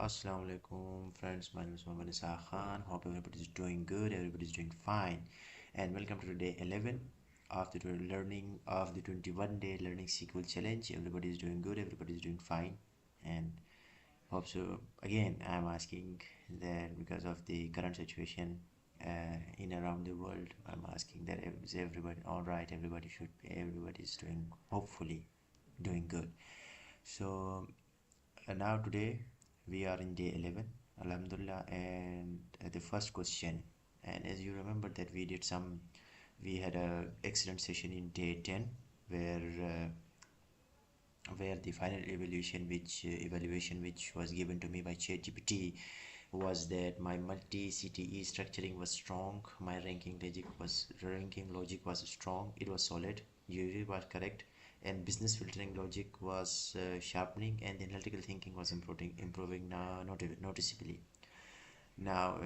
Assalamu alaikum friends, my name is Mohammed Isa Khan. Hope everybody is doing good, everybody is doing fine. And welcome to day 11 of the learning of the 21-day learning SQL challenge. Everybody is doing good, everybody is doing fine. And hope so. Again, I'm asking that because of the current situation in around the world, I'm asking that is everybody all right? Everybody is doing, hopefully, doing good. So now today we are in day 11, alhamdulillah, and the first question. And as you remember that we had a excellent session in day 10 where the final evaluation which was given to me by ChatGPT was that my multi CTE structuring was strong, my ranking logic was strong, it was solid, UV was correct, and business filtering logic was sharpening, and the analytical thinking was improving now noticeably. Now,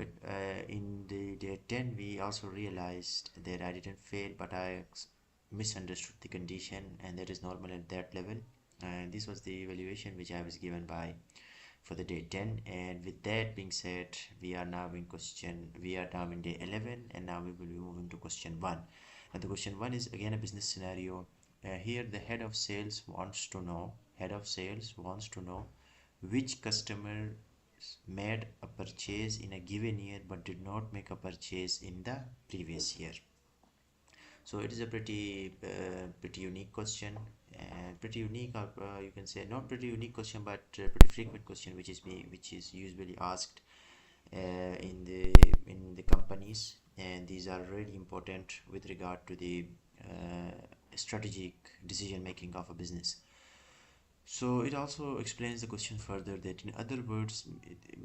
in the day 10, we also realized that I didn't fail, but I misunderstood the condition, and that is normal at that level. And this was the evaluation which I was given by for the day 10. And with that being said, we are now in day 11, and now we will be moving to question 1. And the question 1 is again a business scenario. Here the head of sales wants to know which customer made a purchase in a given year but did not make a purchase in the previous year. So it is a pretty unique question, and pretty unique, or you can say not pretty unique question, but pretty frequent question, which is usually asked in the companies, and these are really important with regard to the strategic decision making of a business. So it also explains the question further, that in other words,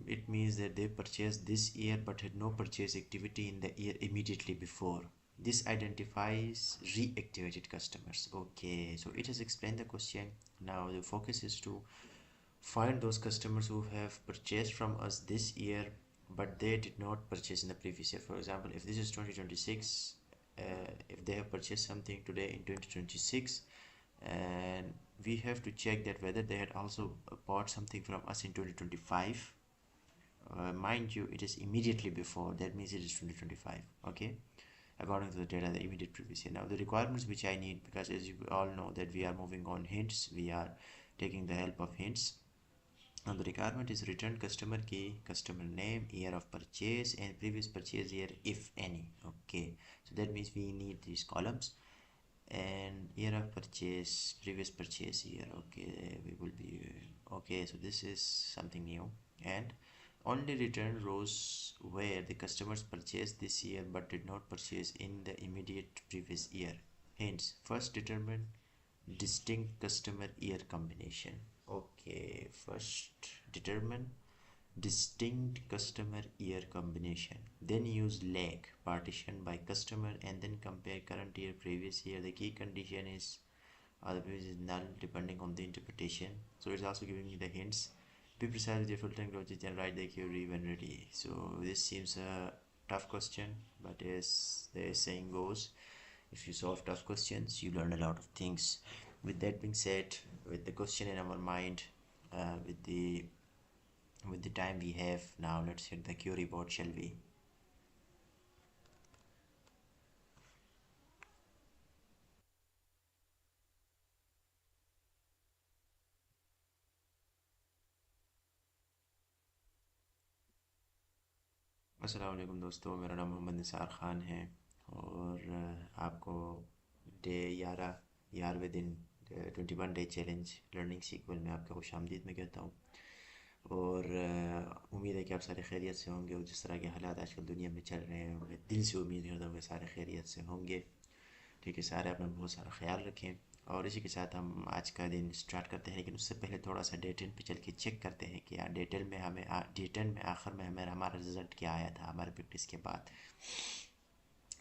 it means that they purchased this year but had no purchase activity in the year immediately before. This identifies reactivated customers. Okay, so it has explained the question. Now the focus is to find those customers who have purchased from us this year but they did not purchase in the previous year. For example, if this is 2026, if they have purchased something today in 2026, and we have to check that whether they had also bought something from us in 2025. Mind you, it is immediately before, that means it is 2025. Okay, according to the data, the immediate previous year. Now the requirements which I need, because as you all know that we are moving on hints, we are taking the help of hints. Now the requirement is return customer key, customer name, year of purchase, and previous purchase year if any. Okay, so that means we need these columns, and year of purchase, previous purchase year. Okay, we will be okay, so this is something new. And only return rows where the customers purchased this year but did not purchase in the immediate previous year. Hence, first determine distinct customer year combination. Okay, first determine distinct customer year combination, then use lag partition by customer, and then compare current year previous year. The key condition is otherwise is null depending on the interpretation. So it's also giving you the hints. Be precise with your filtering logic and write the query when ready. So this seems a tough question, but as the saying goes, if you solve tough questions you learn a lot of things. With that being said, with the question in our mind, with the time we have now, let's hit the query board, shall we? अस्सलाम वालेकुम दोस्तों, मेरा नाम मोहम्मद निसार ख़ान है और आपको day 11वें दिन 21 day challenge learning sequel में आपका खुश आमदीद मैं कहता हूँ। और उम्मीद है कि आप सारे खैरियत से होंगे, और जिस तरह के हालात आजकल दुनिया में चल रहे हैं मैं दिल से उम्मीद करता हूँ कि सारे खैरियत से होंगे। ठीक है, सारे अपना बहुत सारा ख्याल रखें। और इसी के साथ हम आज का दिन स्टार्ट करते हैं, लेकिन उससे पहले थोड़ा सा डे 10 पे चल के चेक करते हैं कि यार डे 10 में आखिर में हमारा रिज़ल्ट क्या आया था हमारे प्रैक्टिस के बाद।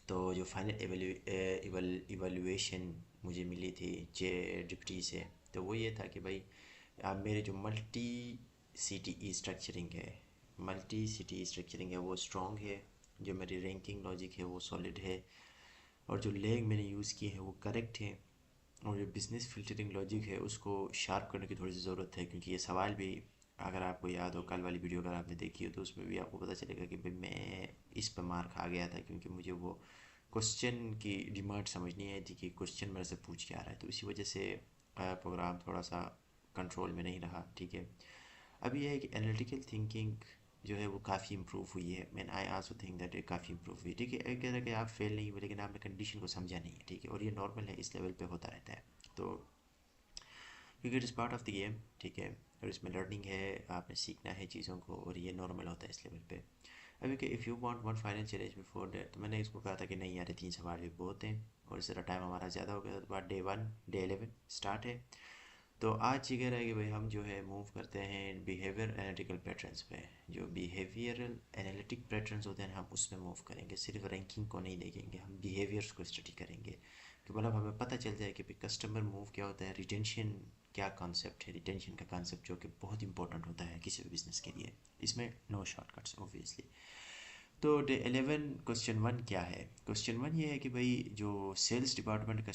तो जो फाइनल इवैल्यूएशन मुझे मिली थी ChatGPT से, तो वो ये था कि भाई मेरे जो मल्टी सी स्ट्रक्चरिंग है वो स्ट्रॉन्ग है, जो मेरी रैंकिंग लॉजिक है वो सॉलिड है, और जो लेग मैंने यूज़ की है वो करेक्ट है, और जो बिज़नेस फ़िल्टरिंग लॉजिक है उसको शार्प करने की थोड़ी सी ज़रूरत है, क्योंकि ये सवाल भी अगर आपको याद हो कल वाली वीडियो अगर आपने देखी हो तो उसमें भी आपको पता चलेगा कि भाई मैं इस पर मार खा गया था, क्योंकि मुझे वो क्वेश्चन की डिमांड समझ नहीं आई थी कि क्वेश्चन मेरे से पूछ क्या रहा है, तो इसी वजह से प्रोग्राम थोड़ा सा कंट्रोल में नहीं रहा। ठीक है, अभी यह है कि एनालिटिकल थिंकिंग जो है वो काफ़ी इम्प्रूव हुई है। Man I also think that काफ़ी इम्प्रूव हुई है। ठीक है, एक कह रहा है कि आप फेल नहीं हुए लेकिन आपने कंडीशन को समझा नहीं है। ठीक है, और ये नॉर्मल है, इस लेवल पे होता रहता है। तो क्योंकि it is part of the game. ठीक है, और इसमें लर्निंग है, आपने सीखना है चीज़ों को, और ये नॉर्मल होता है इस लेवल पे। अभी कि if you want one final challenge before that, तो मैंने इसको कहा था कि नहीं यार, 3 सवाल भी बहुत हैं और इस तरह टाइम हमारा ज़्यादा हो गया। तो बाद डे 1 डे 11 स्टार्ट है। तो आज ये कह रहा है कि भाई हम जो है मूव करते हैं बिहेवियर एनालिटिकल पैटर्न्स पे। जो बिहेवियरल एनालिटिक पैटर्न्स होते हैं हम उसमें मूव करेंगे, सिर्फ रैंकिंग को नहीं देखेंगे, हम बिहेवियर्स को स्टडी करेंगे कि मतलब हमें पता चल जाए कि भाई कस्टमर मूव क्या होता है, रिटेंशन क्या कॉन्सेप्ट है, रिटेंशन का कॉन्सेप्ट जो कि बहुत इंपॉर्टेंट होता है किसी भी बिजनेस के लिए। इसमें नो शॉर्टकट्स ऑब्वियसली। तो डे 11 क्वेश्चन 1 क्या है? क्वेश्चन 1 ये है कि भाई जो सेल्स डिपार्टमेंट का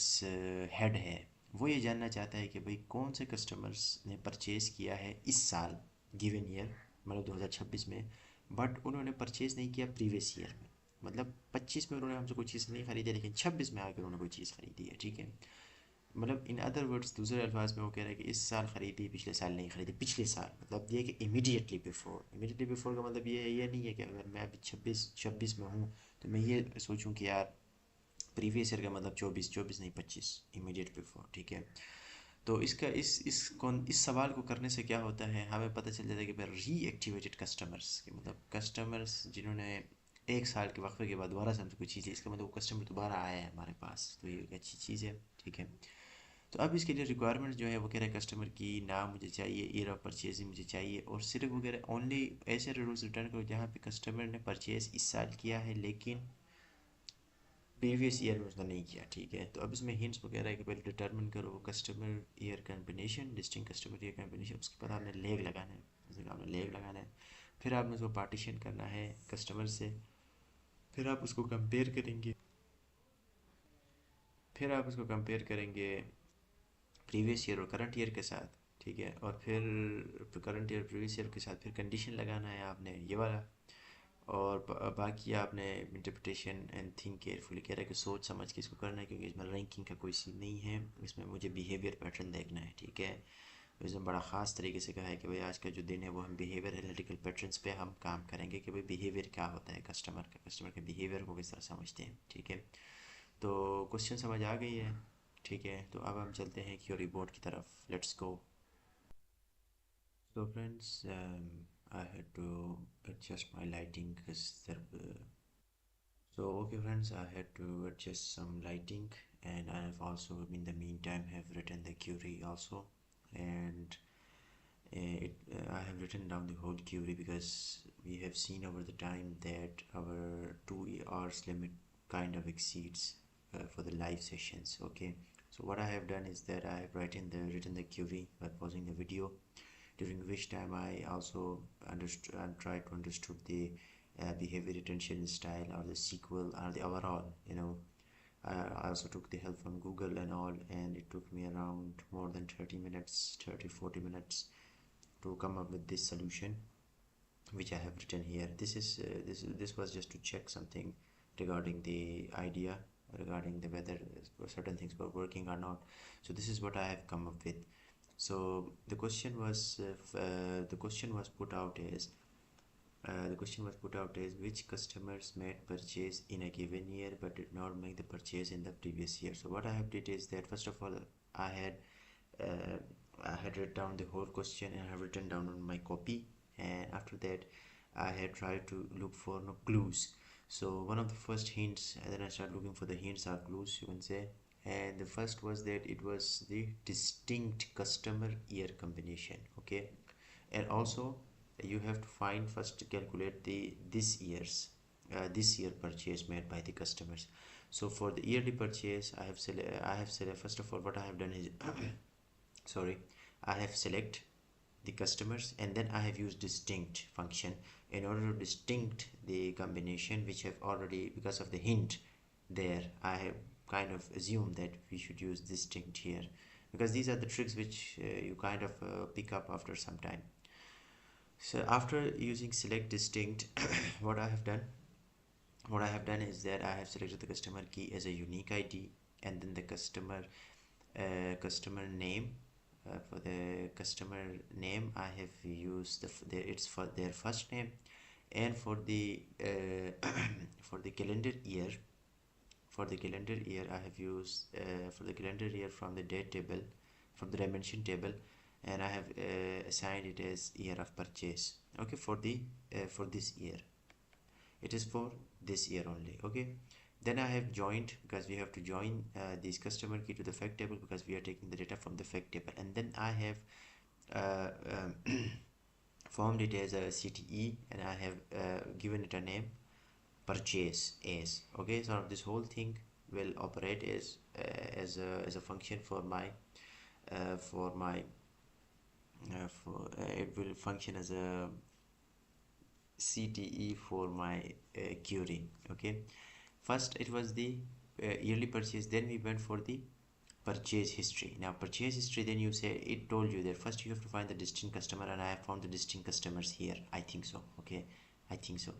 हेड है वो ये जानना चाहता है कि भाई कौन से कस्टमर्स ने परचेज़ किया है इस साल, गिवन ईयर, मतलब 2026 में, बट उन्होंने परचेज़ नहीं किया प्रीवियस ईयर में। मतलब 25 में उन्होंने हमसे कोई चीज़ नहीं खरीदी लेकिन 26 में आकर उन्होंने कोई चीज़ खरीदी है। ठीक है, मतलब इन अदर वर्ड्स, दूसरे अल्फाज में वो कह रहा है कि इस साल खरीदी, पिछले साल नहीं खरीदी। पिछले साल मतलब ये कि इमीडिएटली बिफोर का मतलब ये नहीं है कि अगर मैं अभी छब्बीस छब्बीस में हूँ तो मैं ये सोचूं कि यार प्रीवियस ईयर का मतलब 24 नहीं 25, इमीडिएट बिफोर। ठीक है, तो इसका इस सवाल को करने से क्या होता है, हमें पता चल जाता है कि भाई रीएक्टिवेटेड कस्टमर्स के मतलब कस्टमर्स जिन्होंने 1 साल के वक्फे के बाद दोबारा से हमसे कोई चीज़ है, इसका मतलब वो कस्टमर दोबारा आया है हमारे पास, तो ये एक अच्छी चीज़ है। ठीक है, तो अब इसके लिए रिक्वायरमेंट जो है वो कह रहा है कस्टमर की नाम मुझे चाहिए, ईयर ऑफ परचेज मुझे चाहिए, और सिर्फ वो कह रहा है ओनली ऐसे रूल्स रिटर्न करो जहाँ पे कस्टमर ने परचेज इस साल किया है लेकिन प्रीवियस ईयर में उसने नहीं किया। ठीक है, तो अब इसमें हिंट्स वगैरह है कि पहले डिटरमिन करो customer year combination, distinct customer year combination, उसके बाद आपने लेग लगाना है, जैसे कि आपने लेग लगाना है, फिर आपने उसको पार्टीशन करना है कस्टमर से, फिर आप उसको कंपेयर करेंगे, फिर आप उसको कंपेयर करेंगे प्रीवियस ईयर और करंट ईयर के साथ। ठीक है, और फिर करंट ईयर प्रीवियस ईयर के साथ फिर कंडीशन लगाना है आपने ये वाला, और बाकी आपने इंटरप्रिटेशन एंड थिंक केयरफुली, कह रहा है कि सोच समझ के इसको करना है, क्योंकि इसमें रैंकिंग का कोई सीन नहीं है, इसमें मुझे बिहेवियर पैटर्न देखना है। ठीक है, तो इसमें बड़ा ख़ास तरीके से कहा है कि भाई आज का जो दिन है वो हम बिहेवियर एनालिटिकल पैटर्न्स पे हम काम करेंगे कि भाई बिहेवियर क्या होता है कस्टमर के बिहेवियर को किस तरह समझते हैं। ठीक है, तो क्वेश्चन समझ आ गई है। ठीक है, तो अब हम चलते हैं क्यूरी बोर्ड की तरफ, let's go. So friends, I had to adjust my lighting because so okay friends, I had to adjust some lighting, and I have also in the meantime have written the query also, and I have written down the whole query because we have seen over the time that our 2 hours limit kind of exceeds for the live sessions. Okay, so what I have done is that I have written the query by pausing the video, during which time I also understood and tried to understood the behavior retention style or the SQL or the overall, I also took the help from Google and all, and it took me around more than 30 minutes, 30 40 minutes to come up with this solution which I have written here. This was just to check something regarding the idea, regarding the whether certain things were working or not. So this is what I have come up with. So the question was put out as which customers made purchase in a given year but did not make the purchase in the previous year. So what I have did is that first of all I had uh, I had written down the whole question and I have written down on my copy, and after that I had tried to look for no clues. So one of the first hints, and then I started looking for the hints or clues you can say, and the first was that it was the distinct customer year combination. Okay, and also you have to find first to calculate the this year purchase made by the customers. So for the yearly purchase I have select first of all what I have done is sorry, I have select the customers, and then I have used distinct function in order to distinct the combination which have already, because of the hint there, I have kind of assumed that we should use distinct here, because these are the tricks which you kind of pick up after some time. So after using select distinct, what I have done what I have done is that I have selected the customer key as a unique ID, and then the customer name. For the customer name, I have used it's for their first name, and for the for the calendar year, I have used for the calendar year from the date table, from the dimension table, and I have assigned it as year of purchase. Okay, for this year, it is for this year only. Okay, then I have joined, because we have to join this customer key to the fact table, because we are taking the data from the fact table, and then I have formed it as a CTE, and I have given it a name, purchase as. Okay, so this whole thing will operate as a function for my it will function as a CTE for my query. Okay, first it was the yearly purchase, then we went for the purchase history. Now purchase history, then you say, it told you that first you have to find the distinct customer, and I have found the distinct customers here, I think so. Okay, I think so.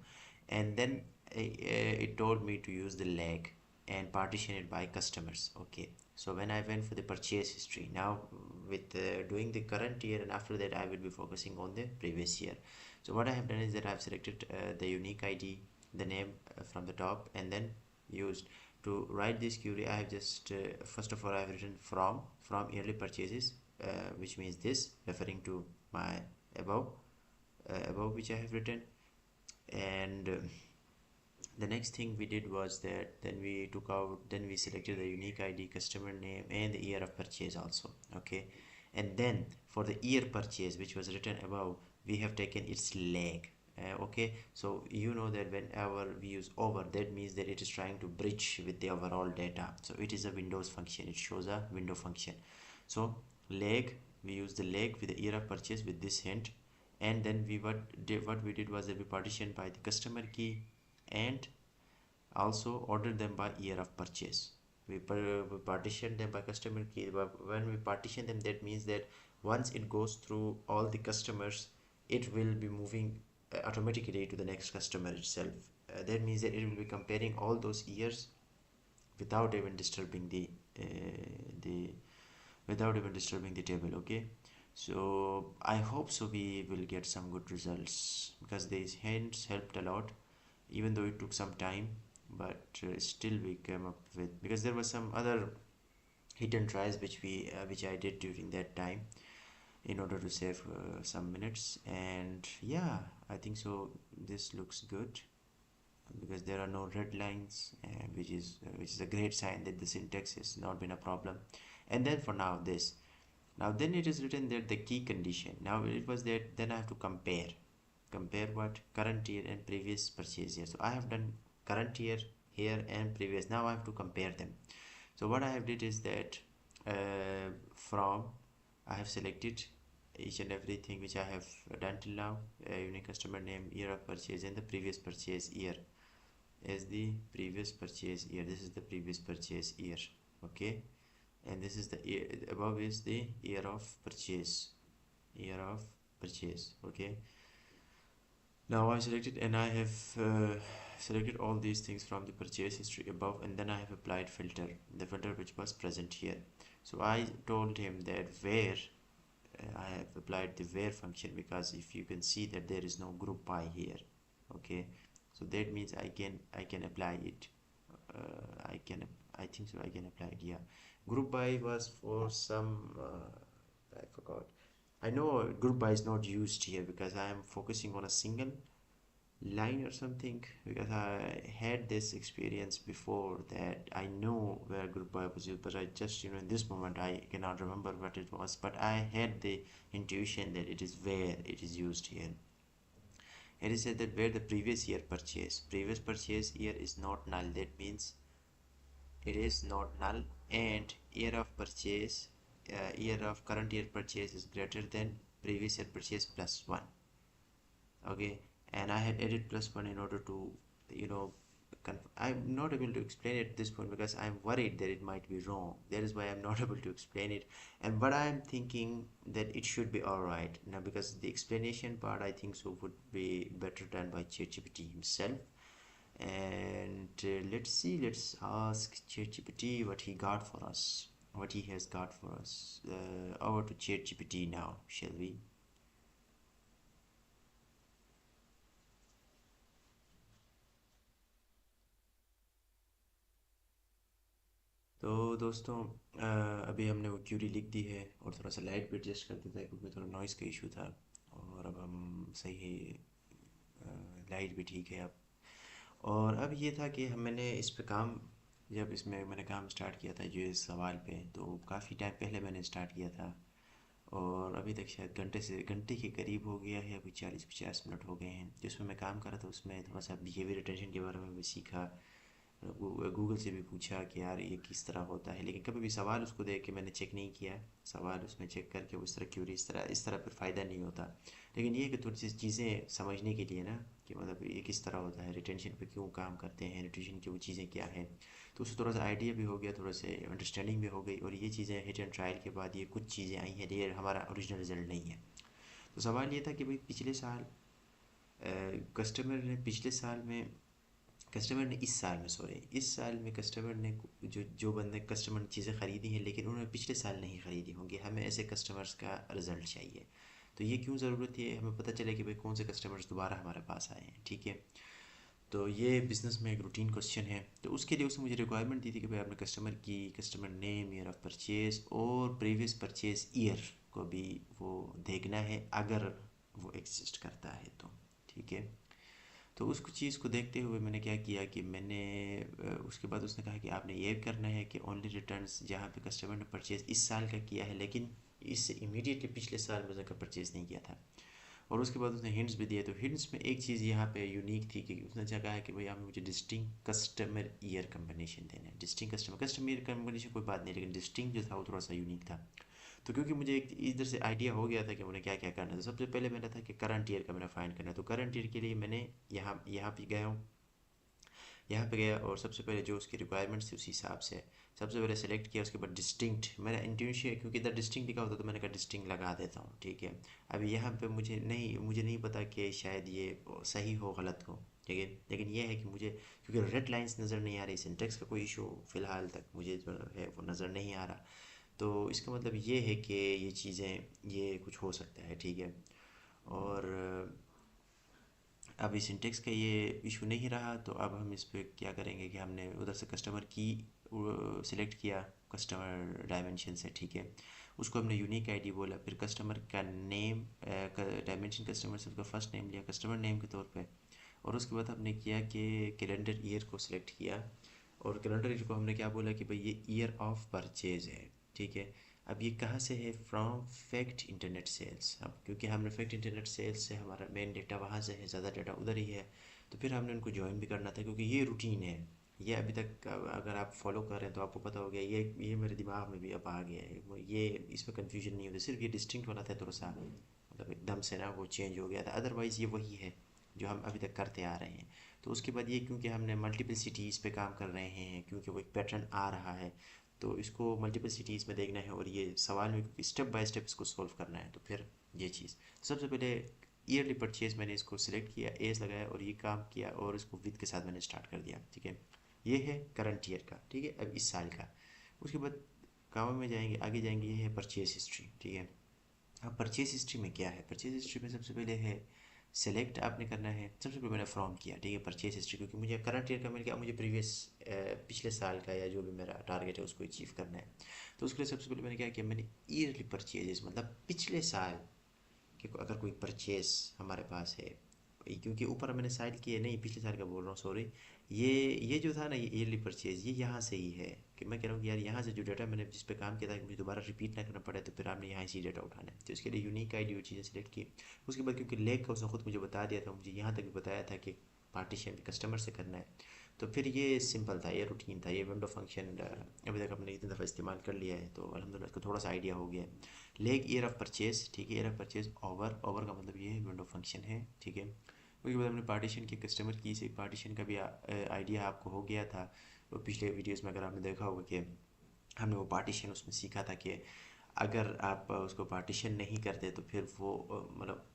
And then it told me to use the lag and partition it by customers. Okay, so when I went for the purchase history, now with doing the current year, and after that I will be focusing on the previous year. So what I have done is that I have selected the unique ID, the name from the top, and then used to write this query. I have just first of all I have written from yearly purchases, which means this, referring to my above which I have written. And the next thing we did was that then we selected the unique ID, customer name, and the year of purchase also. Okay, and then for the year purchase, which was written above, we have taken its lag. Okay, so you know that whenever we use over, that means that it is trying to bridge with the overall data. So it is a Windows function, it shows a window function. So lag, we use the lag with the year of purchase with this hint, and then what we did was that we partitioned by the customer key, and also ordered them by year of purchase. We partitioned them by customer key. When we partition them, that means that once it goes through all the customers, it will be moving automatically to the next customer itself. That means that it will be comparing all those years without even disturbing the table. Okay, so I hope so we will get some good results, because these hints helped a lot, even though it took some time, but still we came up with, because there were some other hidden tries which I did during that time in order to save some minutes. And yeah, I think so this looks good, because there are no red lines, which is a great sign that the syntax has not been a problem. And then for now this, now then it is written that the key condition, now it was that then I have to compare what, current year and previous purchase year. So I have done current year here and previous. Now I have to compare them. So what I have did is that from I have selected each and everything which I have done till now, unique customer name, year of purchase, and the previous purchase year as the previous purchase year. This is the previous purchase year. Okay, and this is the year above is the year of purchase. Okay, now I selected, and I have selected all these things from the purchase history above, and then I have applied the filter which was present here. So I told him that where I have applied the where function, because if you can see that there is no group by here. Okay, so that means I can apply it. I think so I can apply it. Yeah, group by was for some I forgot. I know group by is not used here because I am focusing on a single line or something, because I had this experience before that I know where group by was used, but I just, in this moment I cannot remember what it was, but I had the intuition that it is where it is used here. And it said that where the previous purchase year is not null, that means it is not null, and year of purchase, year of current year purchase is greater than previous year purchase plus 1. Okay, and I had added plus 1 in order to I'm not able to explain it at this point because I'm worried that it might be wrong. That is why I'm not able to explain it. And but I'm thinking that it should be all right now, because the explanation part I think so would be better done by ChatGPT himself. And let's see, let's ask ChatGPT what he got for us, what he has got for us. Over to ChatGPT now, shall we? तो दोस्तों, अभी हमने वो Curie लिख दी है और थोड़ा सा लाइट भी एडजस्ट कर देता है क्योंकि थोड़ा नॉइज़ का इशू था। और अब हम सही है, लाइट भी ठीक है अब। और अब ये था कि हम मैंने इस पे काम, जब इसमें मैंने काम स्टार्ट किया था जो इस सवाल पे, तो काफ़ी टाइम पहले मैंने स्टार्ट किया था। और अभी तक शायद घंटे के करीब हो गया है, अभी 40-50 मिनट हो गए हैं जिसमें मैं काम कर रहा था। उसमें थोड़ा सा बिहेवियर अटेंशन के बारे में भी सीखा, गूगल से भी पूछा कि यार ये किस तरह होता है, लेकिन कभी भी सवाल उसको देख के मैंने चेक नहीं किया। सवाल उसमें चेक करके उस तरह क्यूरी इस तरह फिर फ़ायदा नहीं होता। लेकिन ये कि थोड़ी सी चीज़ें समझने के लिए ना, कि मतलब ये किस तरह होता है, रिटेंशन पे क्यों काम करते हैं, रिटेंशन की वो चीज़ें क्या है, तो उससे थोड़ा सा आइडिया भी हो गया, थोड़ा से अंडरस्टैंडिंग भी हो गई। और ये चीज़ें हिट एंड ट्रायल के बाद ये कुछ चीज़ें आई हैं, ये हमारा ओरिजिनल रिजल्ट नहीं है। तो सवाल ये था कि भाई पिछले साल कस्टमर ने पिछले साल में कस्टमर ने इस साल में सॉरी इस साल में कस्टमर ने जो जो बंदे कस्टमर ने चीज़ें ख़रीदी हैं लेकिन उन्होंने पिछले साल नहीं ख़रीदी होंगी, हमें ऐसे कस्टमर्स का रिज़ल्ट चाहिए। तो ये क्यों ज़रूरत है, हमें पता चले कि भाई कौन से कस्टमर्स दोबारा हमारे पास आए हैं, ठीक है। तो ये बिज़नेस में एक रूटीन क्वेश्चन है। तो उसके लिए उसने मुझे रिक्वायरमेंट दी थी कि भाई आपने customer name, year of purchase और प्रीवियस परचेज़ ईयर को भी वो देखना है, अगर वो एग्जिस्ट करता है तो, ठीक है। तो उसको चीज़ को देखते हुए मैंने क्या किया कि मैंने उसके बाद उसने कहा कि आपने ये करना है कि ओनली रिटर्न्स जहाँ पे कस्टमर ने परचेज़ इस साल का किया है लेकिन इससे इमीडिएटली पिछले साल में जाकर परचेज़ नहीं किया था। और उसके बाद उसने हिंट्स भी दिए। तो हिंट्स में एक चीज़ यहाँ पे यूनिक थी कि उसने क्या कहा है कि भाई आप मुझे डिस्टिंक्ट कस्टमर ईयर कम्बिनेशन देना है। डिस्टिंक्ट कस्टमर ईयर कम्बिनेशन कोई बात नहीं, लेकिन डिस्टिंक्ट जो था वो थोड़ा सा यूनिक था। तो क्योंकि मुझे एक इधर से आइडिया हो गया था कि मुझे क्या क्या करना है, तो सबसे पहले मैंने था कि करंट ईयर का मैंने फाइंड करना है। तो करंट ईयर के लिए मैंने यहाँ यहाँ पे गया हूँ, यहाँ पे गया और सबसे पहले जो उसकी रिक्वायरमेंट्स थी उस हिसाब से सबसे पहले सेलेक्ट किया। उसके बाद डिस्टिंक्ट मैंने इंट्यूशन, क्योंकि इधर डिस्टिंक्ट लिखा होता तो मैंने कहा डिस्टिंक्ट लगा देता हूँ, ठीक है। अभी यहाँ पे मुझे नहीं पता कि शायद ये सही हो गलत हो, ठीक है। लेकिन ये है कि मुझे, क्योंकि रेड लाइंस नज़र नहीं आ रही, सिंटेक्स का कोई इशू फ़िलहाल तक मुझे जो है वो नज़र नहीं आ रहा। तो इसका मतलब ये है कि ये चीज़ें, ये कुछ हो सकता है, ठीक है। और अब इस सिंटेक्स का ये इशू नहीं रहा, तो अब हम इस पे क्या करेंगे कि हमने उधर से कस्टमर की सिलेक्ट किया कस्टमर डायमेंशन से, ठीक है। उसको हमने यूनिक आईडी बोला, फिर कस्टमर का नेम डायमेंशन कस्टमर से उसका फर्स्ट नेम लिया कस्टमर नेम के तौर पे। और उसके बाद हमने किया कि कैलेंडर ईयर को सिलेक्ट किया। और कैलेंडर ईयर को हमने क्या बोला कि भाई ये ईयर ऑफ परचेज है, ठीक है। अब ये कहाँ से है, फ्रॉम फैक्ट इंटरनेट सेल्स। अब क्योंकि हमने फैक्ट इंटरनेट सेल्स से हमारा मेन डेटा वहाँ से है, ज़्यादा डेटा उधर ही है, तो फिर हमने उनको ज्वाइन भी करना था क्योंकि ये रूटीन है। ये अभी तक अगर आप फॉलो कर रहे हैं तो आपको पता हो गया, ये मेरे दिमाग में भी अब आ गया है, ये इसमें कन्फ्यूजन नहीं होता। सिर्फ ये डिस्टिंक्ट वाला था थोड़ा सा, मतलब एकदम से ना वो चेंज हो गया था, अदरवाइज़ ये वही है जो हम अभी तक करते आ रहे हैं। तो उसके बाद ये क्योंकि हमने मल्टीपल सिटीज़ पे काम कर रहे हैं, क्योंकि वो एक पैटर्न आ रहा है, तो इसको मल्टीपल सिटीज़ में देखना है और ये सवाल में क्योंकि स्टेप बाय स्टेप इसको सॉल्व करना है, तो फिर ये चीज़ सबसे पहले ईयरली परचेज मैंने इसको सिलेक्ट किया, एज लगाया और ये काम किया और इसको विद के साथ मैंने स्टार्ट कर दिया, ठीक है। ये है करंट ईयर का, ठीक है, अब इस साल का। उसके बाद काम में जाएंगे, आगे जाएंगे, ये है परचेज हिस्ट्री, ठीक है। अब परचेज हिस्ट्री में क्या है, परचेज हिस्ट्री में सबसे पहले है सेलेक्ट आपने करना है। सबसे पहले मैंने फ्रॉम किया, ठीक है, परचेज हिस्ट्री, क्योंकि मुझे करंट ईयर का मिल गया, मुझे प्रीवियस पिछले साल का या जो भी मेरा टारगेट है उसको अचीव करना है। तो उसके लिए सबसे पहले मैंने क्या किया, मैंने ईयरली परचेजेस मतलब पिछले साल कि अगर कोई परचेस हमारे पास है, क्योंकि ऊपर मैंने साइड किए नहीं, पिछले साल का बोल रहा हूँ सॉरी। ये जो था ना, ये ईयरली परचेज ये यहाँ से ही है, कि मैं कह रहा हूँ कि यार यहाँ से जो डाटा मैंने जिस पे काम किया था कि मुझे दोबारा रिपीट ना करना पड़े, तो फिर आपने यहाँ से डाटा उठाना है। तो इसके लिए यूनिक आईडी वो चीज़ें सेलेक्ट की। उसके बाद क्योंकि लेग का उसने खुद मुझे बता दिया था, मुझे यहाँ तक भी बताया था कि पार्टीशन कस्टमर से करना है, तो फिर ये सिंपल था, ये रूटीन था, ये विंडो फंक्शन अभी तक हमने इतनी दफ़ा इस्तेमाल कर लिया है, तो अलहमदिल्ला इसको थोड़ा सा आइडिया हो गया है। लेग ईयर ऑफ परचेज, ठीक है, ईयर ऑफ परचेज ओवर का मतलब ये विंडो फंक्शन है, ठीक है। उसके बाद हमने पार्टीशन के कस्टमर की से पार्टीशन का भी आइडिया आपको हो गया था। वो पिछले वीडियोस में अगर आपने देखा होगा कि हमने वो पार्टीशन उसमें सीखा था कि अगर आप उसको पार्टीशन नहीं करते तो फिर वो मतलब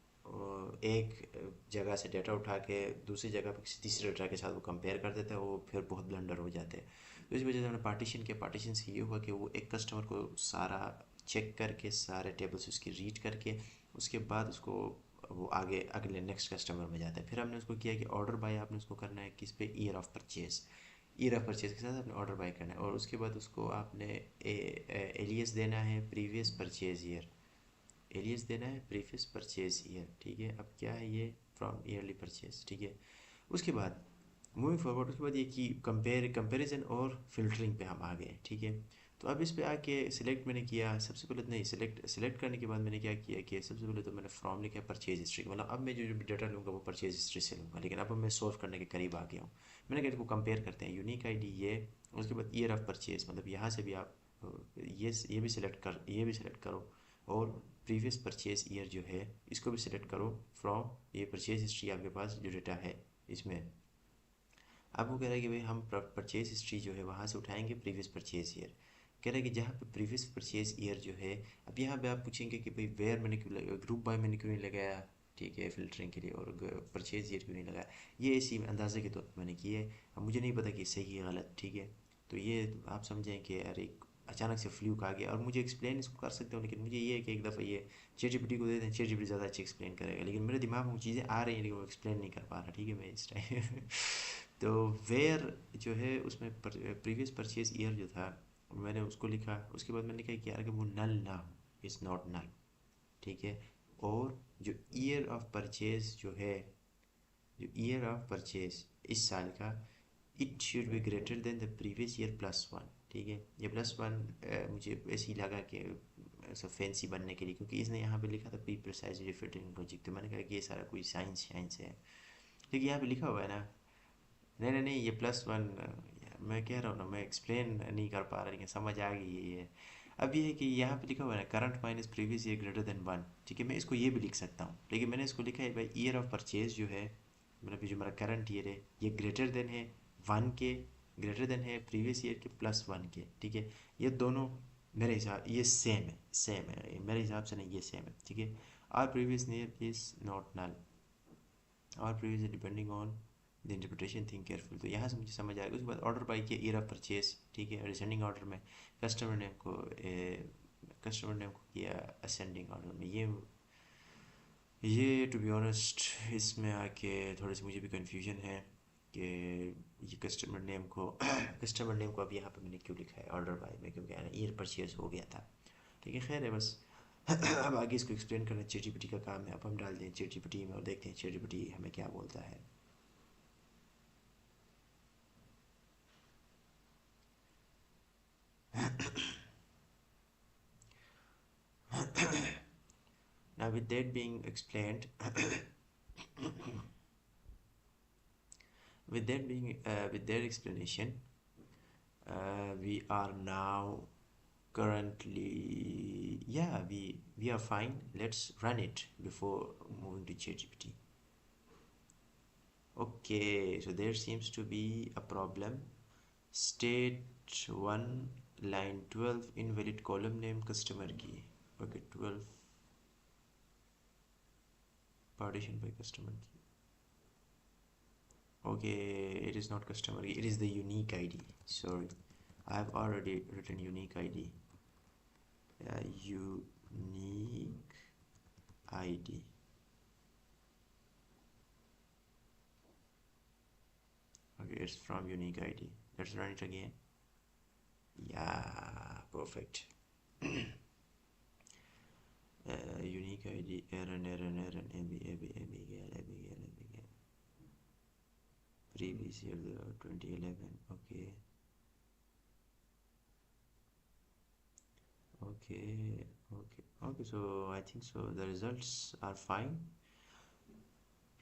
एक जगह से डेटा उठा के दूसरी जगह पर किसी तीसरे डेटा के साथ वो कंपेयर कर देते हैं, वो फिर बहुत ब्लंडर हो जाते हैं। तो इस वजह से हमने पार्टीशन किया। पार्टीशन से ये हुआ कि वो एक कस्टमर को सारा चेक करके सारे टेबल्स उसकी रीड करके उसके बाद उसको वो आगे अगले नेक्स्ट कस्टमर में जाता है। फिर हमने उसको किया कि ऑर्डर बाय आपने उसको करना है किस पे, year of purchase. Year of purchase के साथ आपने ऑर्डर बाय करना है और उसके बाद उसको आपने एलियस देना है प्रीवियस परचेज ईयर। एलियस देना है प्रीवियस परचेज ईयर, ठीक है। अब क्या है ये, फ्रॉम ईयरली परचेज, ठीक है। उसके बाद मूविंग फॉरवर्ड, उसके बाद ये कि कंपैरिजन और फिल्टरिंग पे हम आ गए, ठीक है। तो अब इस पे आके सिलेक्ट मैंने किया। सबसे पहले नहीं, सिलेक्ट करने के बाद मैंने क्या किया कि सबसे पहले तो मैंने फ्रॉम लिखा परचेज हिस्ट्री, मतलब अब मैं जो डेटा लूँगा वो परचेज हिस्ट्री से लूँगा। लेकिन अब मैं सॉल्व करने के करीब आ गया हूँ। मैंने कहा इसको कंपेयर करते हैं, यूनिक आईडी ये, उसके बाद ईयर ऑफ परचेज, मतलब यहाँ से भी आप ये भी सिलेक्ट करो और प्रीवियस परचेज ईयर जो है इसको भी सिलेक्ट करो फ्रॉम ये परचेज हिस्ट्री आपके पास जो डेटा है इसमें। अब वो कह रहा है कि भाई हम परचेज हिस्ट्री जो है वहाँ से उठाएंगे प्रीवियस परचेज ईयर। कह रहा है कि जहाँ पे प्रीवियस परचेज ईयर जो है, अब यहाँ पे आप पूछेंगे कि भाई वेयर मैंने क्यों लगाया, ग्रुप बाय मैंने क्यों नहीं लगाया, ठीक है, फिल्टरिंग के लिए, और परचेज ईयर क्यों नहीं लगाया। ये इसी अंदाजे के तौर पर मैंने किए। अब मुझे नहीं पता कि सही है गलत, ठीक है। तो ये आप समझें कि यार एक अचानक से फ्लूक आ गया, और मुझे एक्सप्लेन इसको कर सकते हो, लेकिन मुझे ये है कि एक दफ़ा ये चैट जीपीटी को दे दें, चैट जीपीटी ज़्यादा अच्छी एक्सप्लेन करेगा। लेकिन मेरे दिमाग में वो चीज़ें आ रही हैं लेकिन वो एक्सप्लेन नहीं कर पा रहा, ठीक है, मैं इस टाइम तो वेयर जो है उसमें प्रीवियस परचेज ईयर जो था मैंने उसको लिखा। उसके बाद मैंने कहा कि यार कि वो नल ना हो, इज़ नॉट नल, ठीक है। और जो ईयर ऑफ परचेज जो है, जो ईयर ऑफ परचेज इस साल का, it should be greater than the previous year plus one, ठीक है। ये प्लस वन मुझे ऐसे ही लगा कि ऐसा फैंसी बनने के लिए, क्योंकि इसने यहाँ पे लिखा था प्री प्रिसाइजली फिटिंग लॉजिक, तो मैंने कहा कि ये सारा कोई साइंस साइंस है, लेकिन यहाँ पे लिखा हुआ है ना। नहीं नहीं नहीं, ये प्लस वन, मैं कह रहा हूँ ना, मैं एक्सप्लेन नहीं कर पा रहा, लेकिन समझ आ गई ये है। अब ये है कि यहाँ पे लिखा हुआ है ना current minus previous year greater than one, ठीक है। मैं इसको ये भी लिख सकता हूँ, लेकिन मैंने इसको लिखा है भाई ईयर ऑफ परचेज जो है, मतलब ये जो मेरा करंट ईयर है ये ग्रेटर देन है वन के, ग्रेटर देन है प्रीवियस ईयर के प्लस वन के, ठीक है। ये दोनों मेरे हिसाब ये सेम है मेरे हिसाब से, नहीं ये सेम है, ठीक है। Or previous year is not null, और previous depending on the interpretation think careful. तो यहाँ से मुझे समझ आएगा। उसके बाद ऑर्डर बाई किया ईयर ऑफ परचेज, ठीक है। डिसेंडिंग ऑर्डर में कस्टमर नेम को किया असेंडिंग ऑर्डर में। ये टू बी ऑनेस्ट इसमें आके थोड़ी सी मुझे भी कन्फ्यूजन है कि ये कस्टमर नेम को कस्टमर नेम को अब यहाँ पे मैंने क्यों लिखा है ऑर्डर बाय में, क्योंकि ईयर परचेज हो गया था, ठीक है। खैर है बस अब आगे इसको एक्सप्लेन करना चैट जीपीटी का काम है। अब हम डाल दें चैट जीपीटी में और देखते हैं चैट जीपीटी हमें क्या बोलता है। Now with that being explained with that explanation, we are now currently, yeah, we are fine. Let's run it before moving to ChatGPT. Okay, so there seems to be a problem. State 1 line 12 invalid column name customer key. Okay, 12 partition by customer key. Okay, it is not customer key, it is the unique ID. Sorry, I have already written unique ID. Unique ID. Okay, it's from unique ID. Let's run it again. Yeah, perfect. Unique ID, Aaron, Abigail. Previous year, 2011. Okay. So I think so. The results are fine.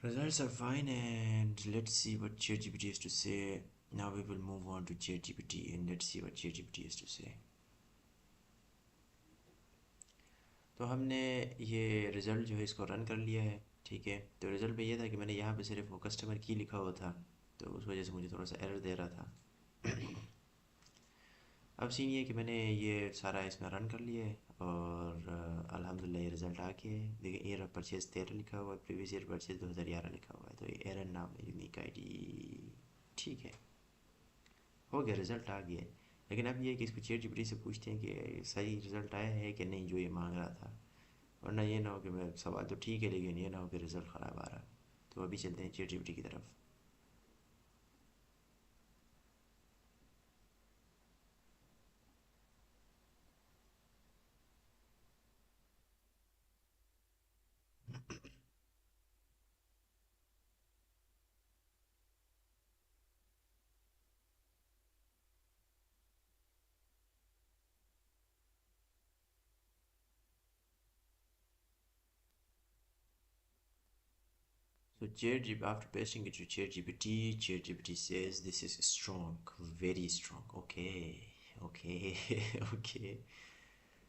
And let's see what ChatGPT has to say. Now we will move on to ChatGPT and let's see what ChatGPT has to say. तो हमने ये result जो है इसको run कर लिया है, ठीक है। तो रिज़ल्ट में ये था कि मैंने यहाँ पे सिर्फ वो कस्टमर की लिखा हुआ था, तो उस वजह से मुझे थोड़ा सा एरर दे रहा था। अब सीन ये कि मैंने ये सारा इसमें रन कर लिया है और अल्हम्दुलिल्लाह ये रिज़ल्ट आ गया है। देखिए ईयर ऑफ परचेज 13 लिखा हुआ है, प्रीवियस ईयर परचेज 2011 लिखा हुआ है, तो ये एरर नाम है यूनिक आईडी। ठीक है, हो गया, रिज़ल्ट आ गया है। लेकिन अब ये है कि इसको चैट जीपीटी से पूछते हैं कि सही रिज़ल्ट आया है कि नहीं जो ये मांग रहा था, वरना ये ना हो कि मैं सवाल तो ठीक है लेकिन ये ना हो कि रिज़ल्ट ख़राब आ रहा। तो अभी चलते हैं चैट जीपीटी की तरफ। So after pasting it to ChatGPT says this is strong, very strong. Okay, okay, okay.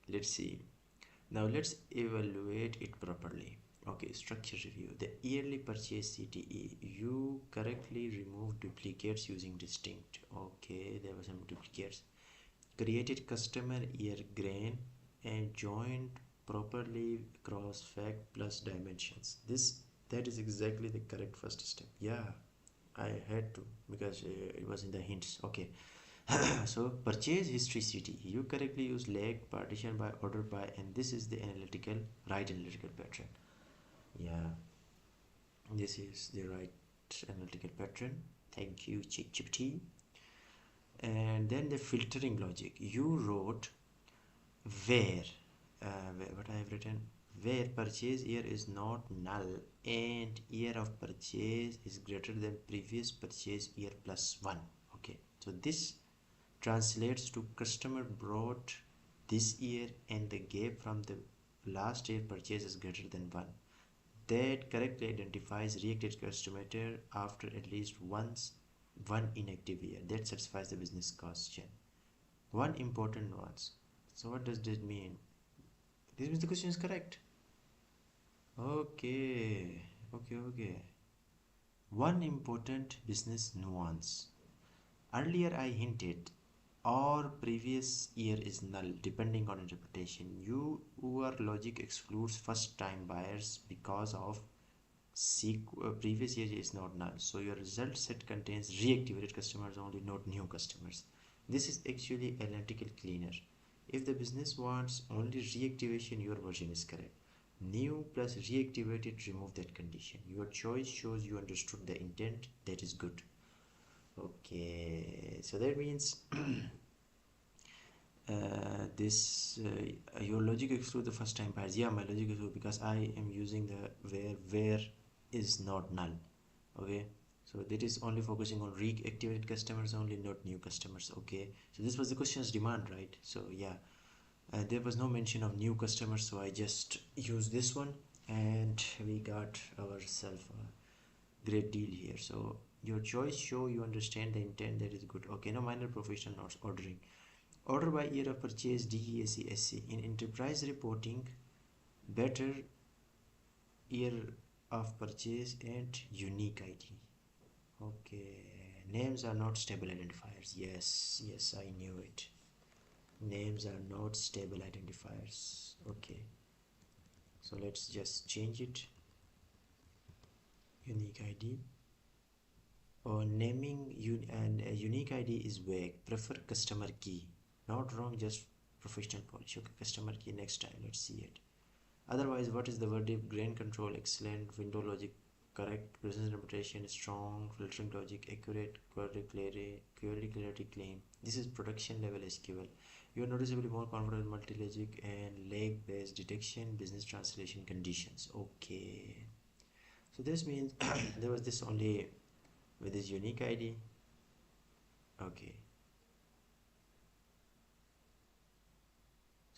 Let's see. Now let's evaluate it properly. Okay, structure review. The yearly purchase CTE. You correctly removed duplicates using distinct. Okay, there were some duplicates. Created customer year grain and joined properly cross fact plus dimensions. This that is exactly the correct first step. Yeah, I had to because it was in the hints. Okay, so purchase history city. You correctly use leg partition by order by, and this is the analytical pattern. Yeah, this is the right analytical pattern. Thank you, ChatGPT. And then the filtering logic. You wrote where, what I have written, where purchase year is not null and year of purchase is greater than previous purchase year plus one. Okay, so this translates to customer brought this year and the gap from the last year purchase is greater than one. That correctly identifies reacted customer after at least one inactive year. That satisfies the business question. One important nuance. So what does this mean? This means the question is correct. Okay, okay. One important business nuance. Earlier I hinted, or previous year is null depending on interpretation. Your logic excludes first time buyers because of previous year is not null. So your result set contains reactivated customers only, not new customers. This is actually analytical cleaner. If the business wants only reactivation, your version is correct. New plus reactivated, remove that condition. Your choice shows you understood the intent. That is good. Okay, so that means this your logic exclude the first time buyers. Yeah, my logic exclude because I am using the where is not null. Okay, so that is only focusing on reactivated customers only, not new customers. Okay, so this was the question's demand, right? So yeah, there was no mention of new customers, so I just used this one and we got ourselves a great deal here. So your choice show you understand the intent. That is good. Okay, now minor professional notes. Ordering. Order by year of purchase, DEAC. In enterprise reporting, better year of purchase and unique ID. Okay, names are not stable identifiers. Yes, I knew it. Names are not stable identifiers. Okay, so let's just change it. Unique ID. Or naming and a unique ID is vague. Prefer customer key. Not wrong, just professional polish. Okay, customer key next time. Let's see it. Otherwise, what is the verdict? Grain control, excellent. Window logic, correct. Business interpretation, strong. Filtering logic, accurate. Query clarity claim. This is production level SQL. You are noticeably more confident in multi-logic and leg-based detection, business translation conditions. Okay. So this means there was this only with this unique ID. Okay.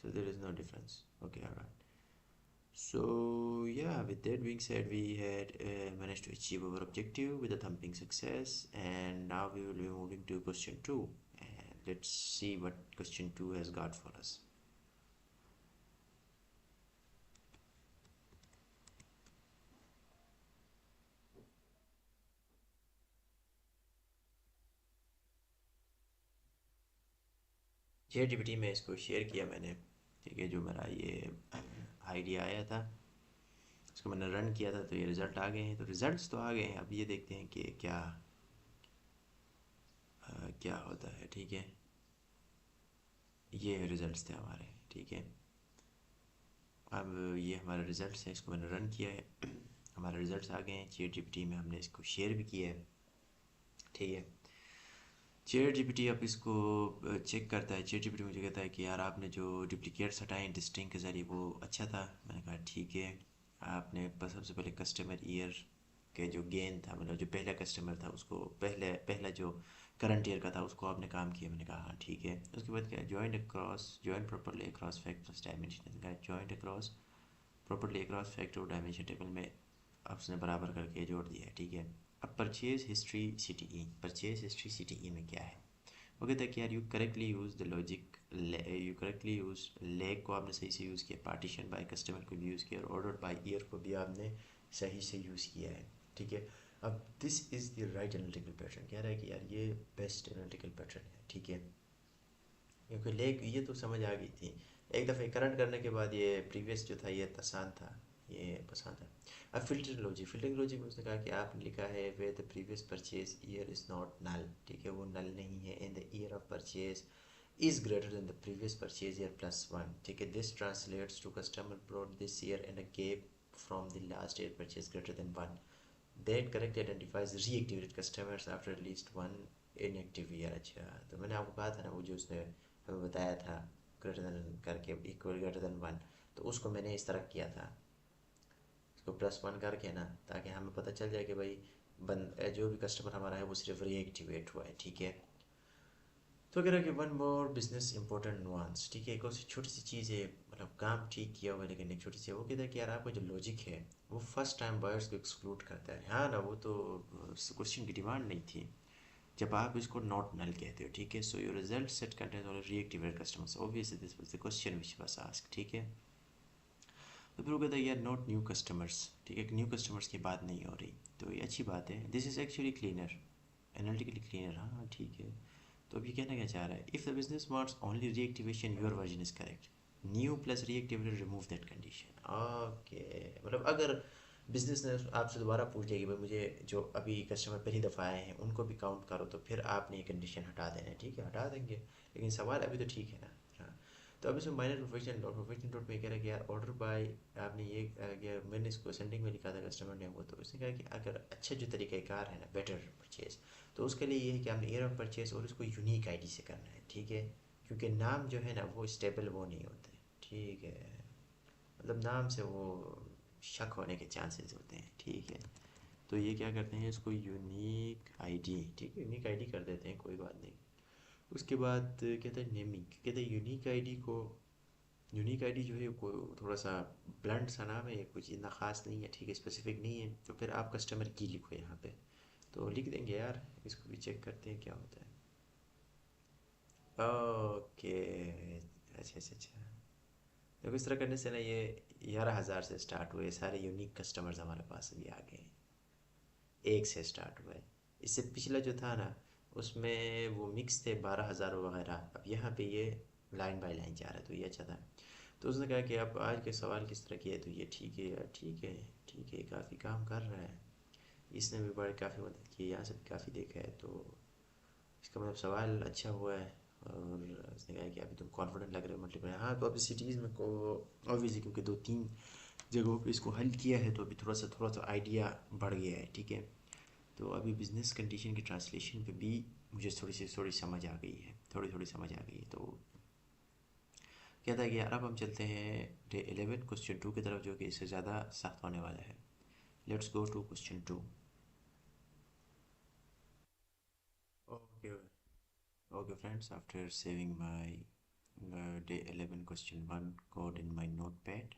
So there is no difference. Okay, alright. So yeah, with that being said, we had managed to achieve our objective with a thumping success, and now we will be moving to question 2, and let's see what question 2 has got for us. Chat GPT में इसको share किया मैंने, ठीक है, जो मेरा ये idea आया था उसको मैंने रन किया था, तो ये रिज़ल्ट आ गए हैं। तो रिज़ल्ट्स तो आ गए हैं, अब ये देखते हैं कि क्या होता है। ठीक है, ये रिज़ल्ट्स थे हमारे। ठीक है, अब ये हमारा रिज़ल्ट्स है, इसको मैंने रन किया है हमारे रिज़ल्ट्स आ गए हैं। चैट जीपीटी में हमने इसको शेयर भी किया है। ठीक है, चैट जीपीटी अब इसको चेक करता है। चैट जीपीटी मुझे कहता है कि यार आपने जो डुप्लीकेट्स हटाए डिस्टिंग के ज़रिए वो अच्छा था। मैंने कहा ठीक है। आपने बस सबसे पहले कस्टमर ईयर के जो गेन था, मतलब जो पहला कस्टमर था उसको पहला जो करंट ईयर का था उसको आपने काम किया। मैंने कहा हाँ ठीक है। उसके बाद क्या, joint properly across fact plus dimension का, joint across properly across fact और डायमेंशन टेबल में अब उसने बराबर करके जोड़ दिया है। ठीक है, अब purchase history CTE, purchase history CTE में क्या है, वो कहता है कि यार you correctly use the logic, you correctly use leg को आपने सही से यूज़ किया, पार्टीशन बाय कस्टमर को भी यूज़ किया, और ऑर्डर बाय ईयर को भी आपने सही से यूज़ किया है। ठीक है, अब this is the right analytical pattern, कह रहा है कि यार ये बेस्ट एनालिटिकल पैटर्न है। ठीक है, क्योंकि लेग ये तो समझ आ गई थी, एक दफ़े करंट करने के बाद ये प्रीवियस जो था ये आसान था, ये पसंद था। अब फिल्टरिंग लॉजिक में उसने कहा कि आपने लिखा है where the previous purchase year is not null, ठीक है, वो नल नहीं है। In the year of purchase is greater than the previous purchase year plus one, ठीक है, this translates to customer brought this year and a gap from the last year purchase greater than one, that correctly identifies reactivated customers after at least one inactive year। अच्छा, तो मैंने आपको कहा था ना वो जो उसने हमें बताया था ग्रेटर देन करके इक्वल ग्रेटर देन वन, तो उसको मैंने इस तरह किया था, इसको प्लस वन करके ना, ताकि हमें पता चल जाए कि भाई जो भी कस्टमर हमारा है वो सिर्फ रीएक्टिवेट हुआ है। ठीक है, तो कह रहा है कि one more business important nuance, ठीक है, एक और छोटी सी चीज़ है, मतलब काम ठीक किया हुआ है लेकिन एक छोटी सी, वो कहता है कि यार आपका जो लॉजिक है वो फर्स्ट टाइम बायर्स को एक्सक्लूड करता है। हाँ ना, वो तो क्वेश्चन की डिमांड नहीं थी जब आप इसको नॉट नल कहते हो। ठीक है, so your result set contains already reactivated customers, obviously this was the question which was asked. ठीक है, तो फिर वो कहता है यार नॉट न्यू कस्टमर्स, ठीक है, न्यू कस्टमर्स की बात नहीं हो रही, तो ये अच्छी बात है। This is actually cleaner, analytically cleaner. हाँ ठीक है, तो अब ये कहना क्या चाह रहा है, if the business wants only reactivation your version is correct, new plus reactivated remove that condition. Okay, मतलब अगर बिजनेस ने आपसे दोबारा पूछ लिया कि भाई मुझे जो अभी कस्टमर पहली दफ़ा आए हैं उनको भी काउंट करो, तो फिर आपने ये कंडीशन हटा देना है। ठीक है, हटा देंगे, लेकिन सवाल अभी तो ठीक है ना। हाँ, तो अब इसमें माइनर प्रोफेशनल नोट में कह रहा है कि यार ऑर्डर बाय, आपने ये मैंने इसको सेंडिंग में लिखा था कस्टमर ने वो, तो उसने कहा कि अगर अच्छा जो तरीक़ाकार है ना बेटर परचेज, तो उसके लिए ये है कि आपने ईयर ऑफ परचेज और इसको यूनिक आईडी से करना है। ठीक है, क्योंकि नाम जो है ना वो स्टेबल वो नहीं होते। ठीक है, मतलब नाम से वो शक होने के चांसेस होते हैं। ठीक है, तो ये क्या करते हैं, इसको यूनिक आईडी, ठीक है, यूनिक आईडी कर देते हैं, कोई बात नहीं। उसके बाद कहते हैं नेमिंग, कहते हैं यूनिक आईडी को, यूनिक आईडी जो है वो थोड़ा सा ब्लंट सा नाम है, कुछ इतना ख़ास नहीं है। ठीक है, स्पेसिफिक नहीं है, तो फिर आप कस्टमर की लिखो यहाँ पे, तो लिख देंगे यार, इसको भी चेक करते हैं क्या होता है। ओके, अच्छा अच्छा अच्छा, देखो इस तरह करने से ना ये 11,000 से स्टार्ट हुए सारे यूनिक कस्टमर्स हमारे पास अभी आ गए, एक से स्टार्ट हुआ है। इससे पिछला जो था ना उसमें वो मिक्स थे 12,000 वगैरह, अब यहाँ पे ये लाइन बाय लाइन जा रहा है, तो ये अच्छा था। तो उसने कहा कि आप आज के सवाल किस तरह किए, तो ये ठीक है यार, ठीक है, ठीक है, काफ़ी काम कर रहा है, इसने भी बड़े काफ़ी मदद की है, यहाँ से भी काफ़ी देखा है, तो इसका मतलब सवाल अच्छा हुआ है। और उसने कहा कि अभी तुम कॉन्फिडेंट लग रहे हो मल्टीप्लाई, हाँ तो अभी सिटीज़ में को ऑब्वियसली क्योंकि दो तीन जगहों पे इसको हल किया है, तो अभी थोड़ा सा आइडिया बढ़ गया है। ठीक है, तो अभी बिजनेस कंडीशन की ट्रांसलेशन पे भी मुझे थोड़ी समझ आ गई है, थोड़ी समझ आ गई है। तो कहता है कि यार अब हम चलते हैं डे 11 क्वेश्चन 2 की तरफ, जो कि इससे ज़्यादा सख्त होने वाला है। Let's go to question 2। Okay, okay friends, after saving my day 11 question 1 code in my notepad,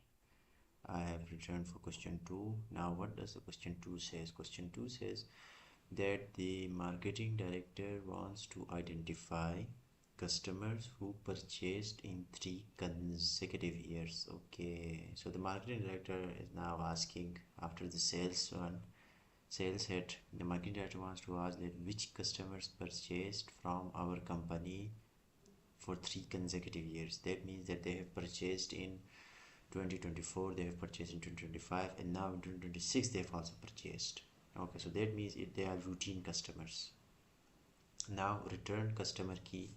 I have returned for question 2. Now what does the question 2 says? Question 2 says that the marketing director wants to identify customers who purchased in 3 consecutive years. Okay, so the marketing director is now asking, after the sales head, the marketing director wants to ask that which customers purchased from our company for 3 consecutive years. That means that they have purchased in 2024, they have purchased in 2025, and now in 2026 they have also purchased. Okay, so that means they are routine customers. Now return customer key.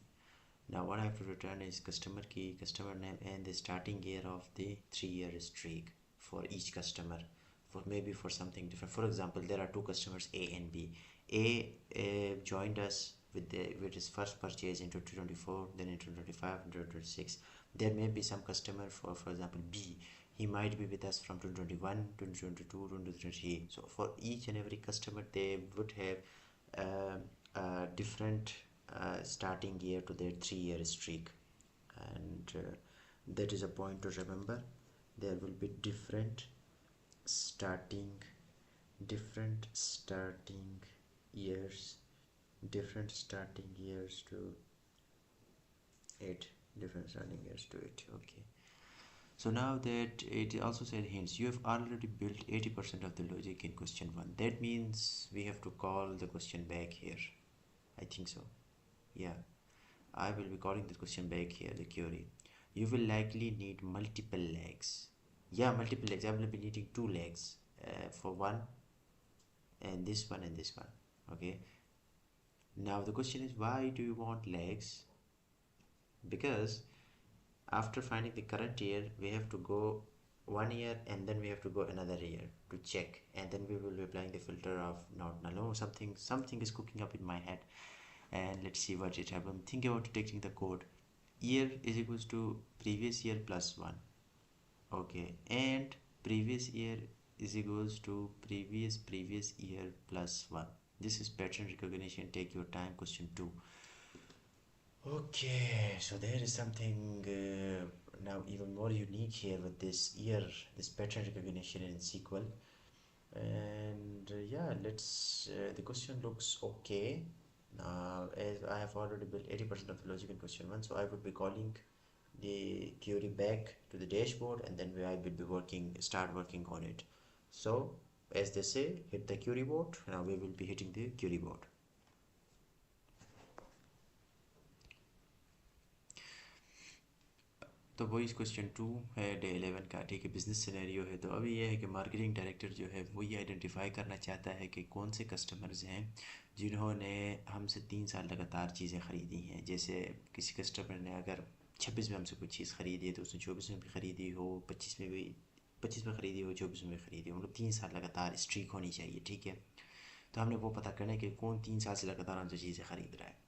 Now what I have to return is customer key, customer name, and the starting year of the 3-year streak for each customer. For maybe for something different. For example, there are two customers A and B. A joined us with his first purchase in 2024, then in 2025 and 2026. There may be some customer for example B. He might be with us from 2021, 2022, 2023. So for each and every customer, they would have different starting year to their 3-year streak, and that is a point to remember. There will be starting different starting years different starting years to it different starting years to it. Okay, so now that it also said hints, you have already built 80% of the logic in question 1. That means we have to call the question back here. I think so. Yeah, I will be calling the question back here, the query. You will likely need multiple legs. Yeah, multiple legs. I will be needing 2 legs for one, and this one and this one. Okay, now the question is, why do you want legs? Because after finding the current year, we have to go 1 year and then we have to go another year to check, and then we will be applying the filter of not null. No, something is cooking up in my head, and let's see what it happens. Think about detecting the code. Year is equals to previous year plus 1. Okay, and previous year is equals to previous year plus 1. This is pattern recognition. Take your time. Question 2. Okay, so there is something now even more unique here with this year, this pattern recognition in SQL. And yeah, let's the question looks okay. As I have already built 80% of the logic in question 1, so I would be calling the query back to the dashboard, and then I will be start working on it. So as they say, hit the query board. Now we will be hitting the query board. तो वही question 2 है day 11 का, ठीक है, business scenario है। तो अभी ये है कि मार्केटिंग डायरेक्टर जो है वो ये आइडेंटिफाई करना चाहता है कि कौन से कस्टमर्स हैं जिन्होंने हमसे 3 साल लगातार चीज़ें ख़रीदी हैं। जैसे किसी कस्टमर ने अगर 26 में हमसे कोई चीज़ ख़रीदी है तो उसने 24 में भी ख़रीदी हो, 25 में ख़रीदी हो, 24 में भी ख़रीदी हो, मतलब 3 साल लगातार स्ट्रीक होनी चाहिए, ठीक है। तो हमने वो पता करना है कि कौन 3 साल से लगातार हमसे चीज़ें ख़रीद रहा है।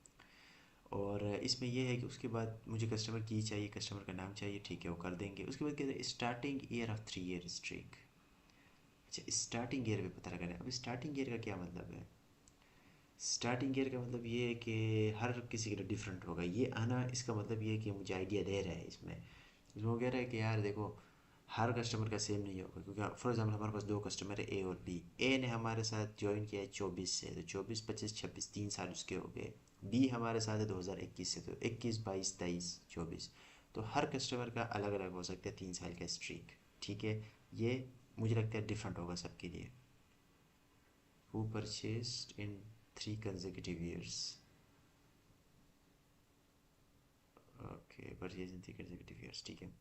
और इसमें यह है कि उसके बाद मुझे कस्टमर की चाहिए, कस्टमर का नाम चाहिए, ठीक है, वो कर देंगे। उसके बाद कहते हैं starting year of 3-year streak. अच्छा, स्टार्टिंग ईयर भी पता लगाना है। अब स्टार्टिंग ईयर का क्या मतलब है? स्टार्टिंग ईयर का मतलब ये है कि हर किसी के लिए डिफरेंट होगा। ये आना इसका मतलब ये है कि मुझे आइडिया दे रहा है इसमें वो कह रहा है कि यार देखो, हर कस्टमर का सेम नहीं होगा, क्योंकि फॉर एग्जांपल हमारे पास 2 कस्टमर है ए और बी। ए ने हमारे साथ ज्वाइन किया है 24 से, तो 24, 25, 26 3 साल उसके हो गए। बी हमारे साथ है 2021 से, तो 21, 22, 23, 24। तो हर कस्टमर का अलग अलग हो सकता है 3 साल का स्ट्रीक, ठीक है। ये मुझे लगता है डिफरेंट होगा सबके लिए। Who purchased in 3 consecutive years। Okay, purchase in 3 consecutive years, ठीक है।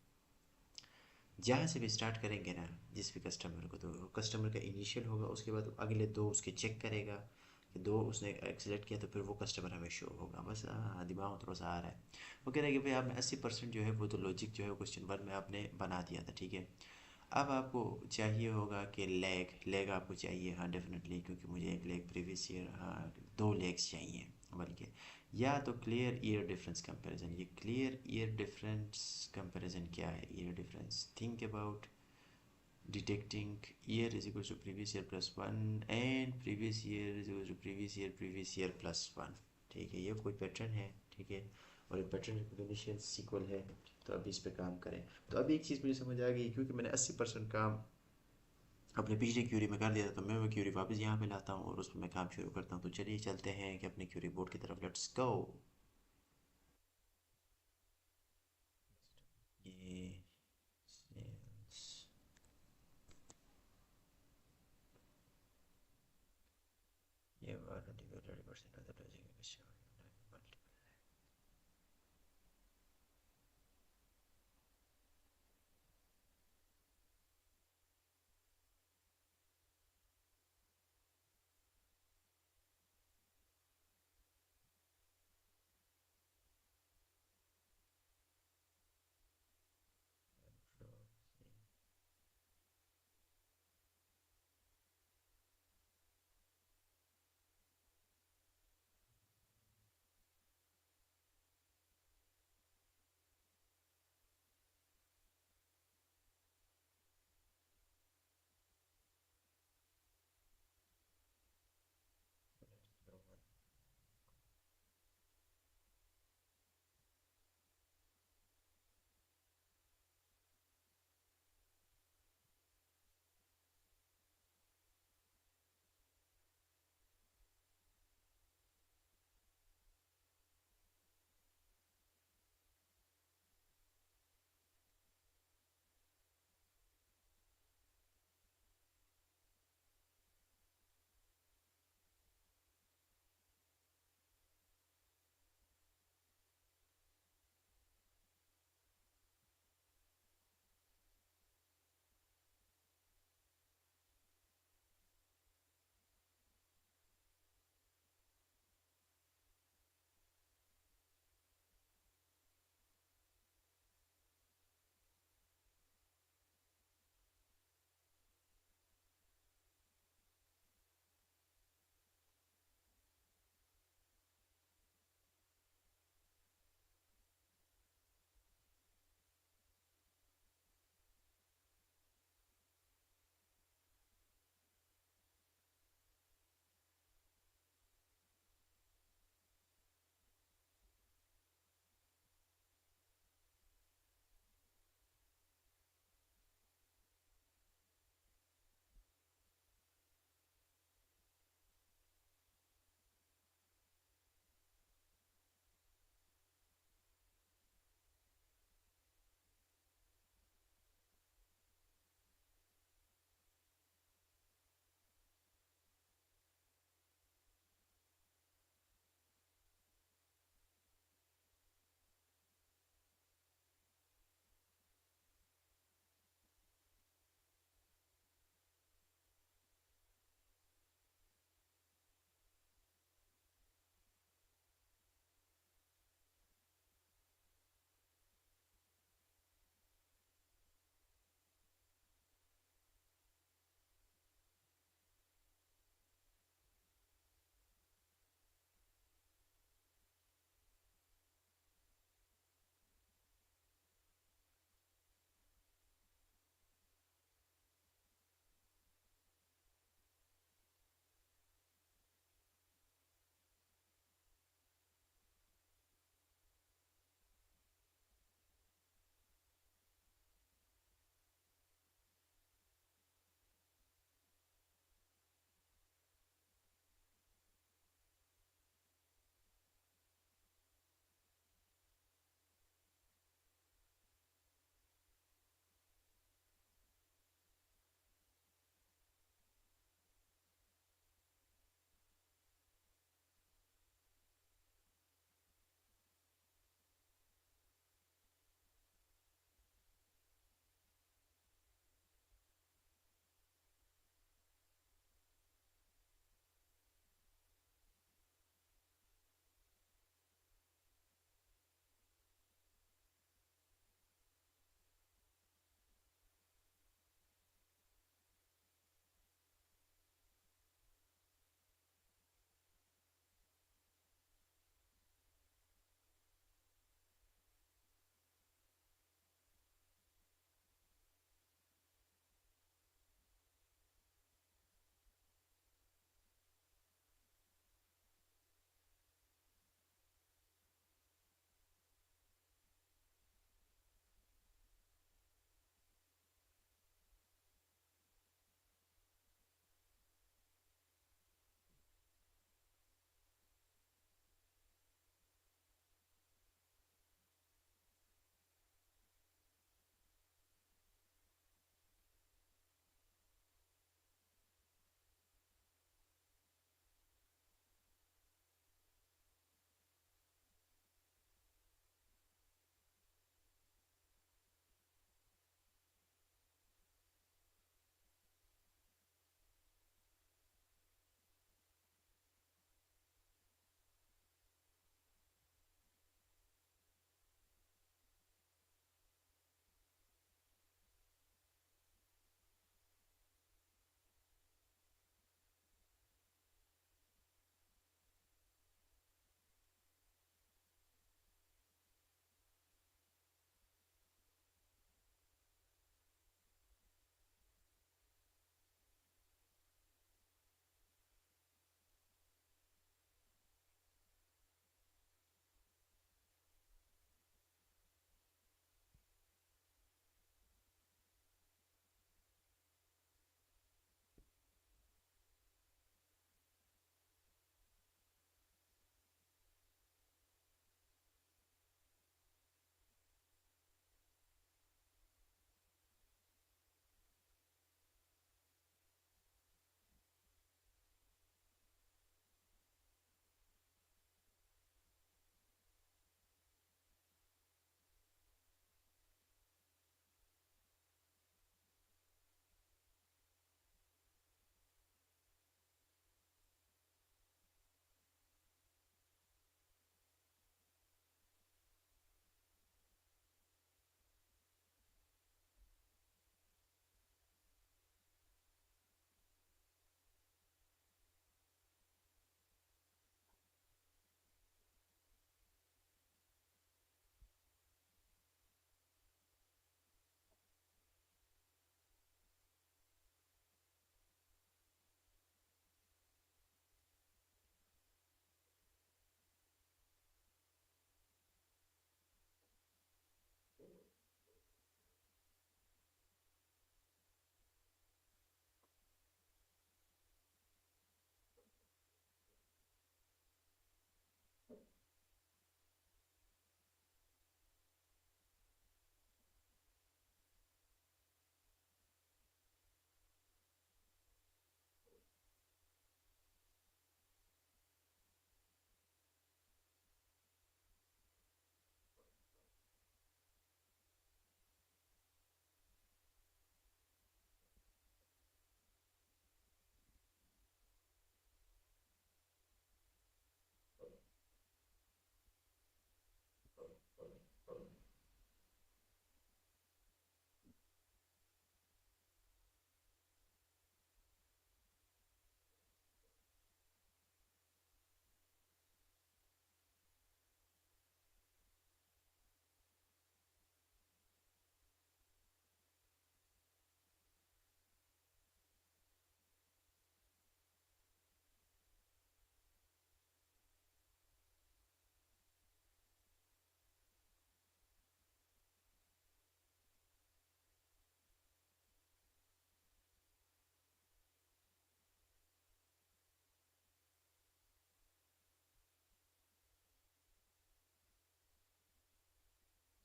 जहाँ से भी स्टार्ट करेंगे ना जिस भी कस्टमर को, तो कस्टमर का इनिशियल होगा, उसके बाद अगले 2 उसके चेक करेगा कि 2 उसने सेलेक्ट किया, तो फिर वो कस्टमर हमें शो होगा। बस दिमाग में थोड़ा सा आ रहा है। वो कह रहा है कि भाई आपने 80% जो है वो तो लॉजिक जो है क्वेश्चन 1 में आपने बना दिया था, ठीक है। अब आपको चाहिए होगा कि लेग आपको चाहिए, हाँ डेफिनेटली, क्योंकि मुझे एक लेग प्रीवियस ईयर, हाँ 2 लेग्स चाहिए बल्कि, या तो क्लियर ईयर डिफरेंस कंपैरिजन। ये क्लियर ईयर डिफरेंस कंपैरिजन क्या है? Year difference, think about detecting year is equals to previous year plus 1 and previous year is equals to previous year plus 1, ठीक है। ये कोई पैटर्न है, ठीक है, और ये पैटर्न रिकॉग्निशन सीक्वल है। तो अभी इस पे काम करें। तो अभी एक चीज़ मुझे समझ आ गई, क्योंकि मैंने 80% काम अपने पिछले क्यूरी में कर दिया था, तो मैं वो क्यूरी वापस यहाँ पे लाता हूँ और उस पर मैं काम शुरू करता हूँ। तो चलिए चलते हैं कि अपने क्यूरी बोर्ड की तरफ, लेट्स गो। ये sales, ये 20% of the logic question multiple।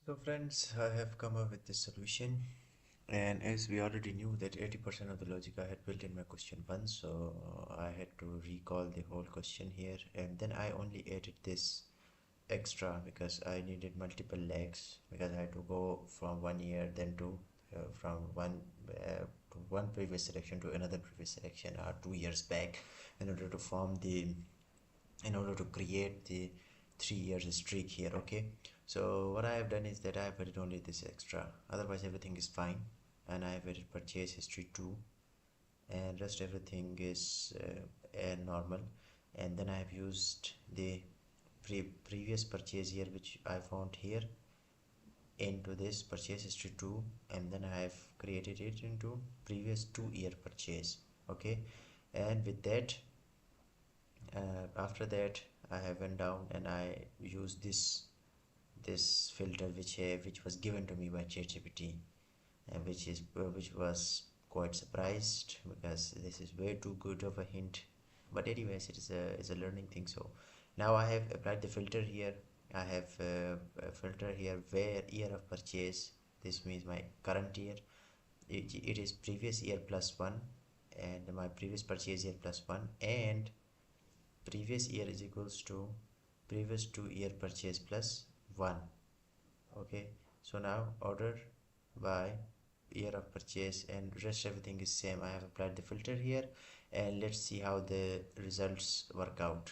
So friends, I have come up with this solution, and as we already knew that 80% of the logic I had built in my question 1, so I had to recall the whole question here, and then I only added this extra because I needed multiple legs, because I had to go from one year then to from one previous selection to another previous selection, or 2 years back, in order to form the in order to create the 3 years streak here. Okay, so what I have done is that I have added only this extra, otherwise everything is fine. And I have added purchase history too, and rest everything is normal. And then I have used the previous purchase here, which I found here, into this purchase history 2, and then I have created it into previous 2 year purchase. Okay, and with that, after that, I have went down and I used this filter which was given to me by ChatGPT, and which was quite surprised because this is way too good of a hint. But anyways, it's a learning thing. So now I have applied the filter here. I have a filter here where year of purchase, this means my current year, it is previous year plus 1, and my previous purchase year plus 1, and previous year is equals to previous 2 year purchase plus 1. Okay, so now order by year of purchase, and rest everything is same. I have applied the filter here, and let's see how the results work out.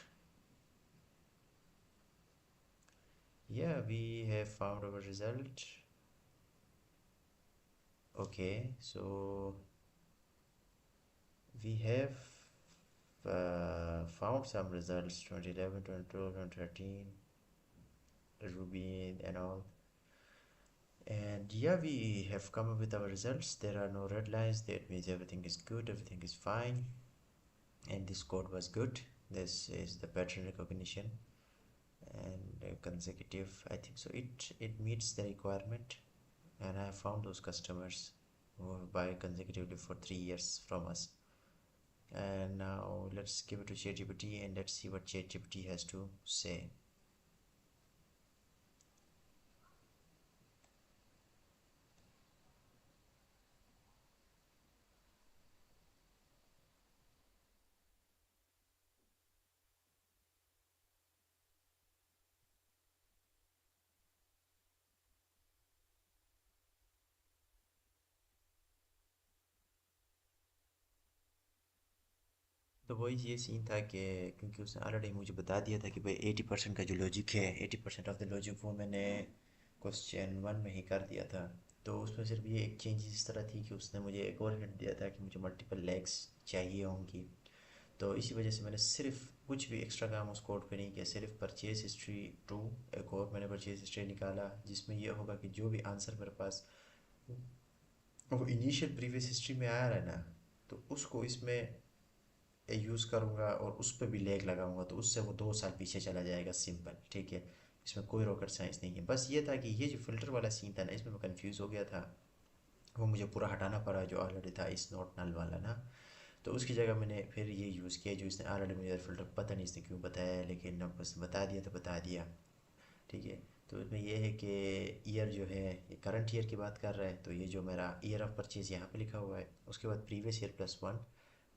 Yeah, we have found our result. Okay, so we have found some results: 2011, 2012, 2013, Ruby and all. And yeah, we have come up with our results. There are no red lines. That means everything is good, everything is fine, and this code was good. This is the pattern recognition and consecutive, I think so. It meets the requirement, and I have found those customers who buy consecutively for 3 years from us. And now let's give it to ChatGPT and let's see what ChatGPT has to say. तो वही ये scene था कि क्योंकि उसने already मुझे बता दिया था कि भाई 80% का जो लॉजिक है, 80% ऑफ द लॉजिक वो मैंने क्वेश्चन 1 में ही कर दिया था। तो उसमें सिर्फ ये एक चेंज इस तरह थी कि उसने मुझे एक और हिंट दिया था कि मुझे मल्टीपल लेग्स चाहिए होंगी। तो इसी वजह से मैंने सिर्फ कुछ भी एक्स्ट्रा काम उस कोड पे नहीं किया, सिर्फ परचेज हिस्ट्री 2 एक और मैंने परचेज हिस्ट्री निकाला, जिसमें यह होगा कि जो भी आंसर मेरे पास वो इनिशियल प्रीवियस हिस्ट्री में आ रहा है ना, तो उसको इसमें यूज़ करूँगा और उस पर भी लेग लगाऊंगा, तो उससे वो 2 साल पीछे चला जाएगा। सिंपल, ठीक है, इसमें कोई रॉकेट साइंस नहीं है। बस ये था कि ये जो फ़िल्टर वाला सीन था ना, इसमें मैं कंफ्यूज हो गया था, वो मुझे पूरा हटाना पड़ा जो ऑलरेडी था इस नॉट नल वाला ना। तो उसकी जगह मैंने फिर ये यूज़ किया जो इसने ऑलरेडी मुझे फ़िल्टर, पता नहीं इसने क्यों बताया है, लेकिन अब बस बता दिया तो बता दिया। ठीक है, तो इसमें यह है कि ईयर जो है ये करंट ईयर की बात कर रहा है, तो ये जो मेरा ईयर ऑफ परचेज़ यहाँ पे लिखा हुआ है, उसके बाद प्रीवियस ईयर प्लस 1,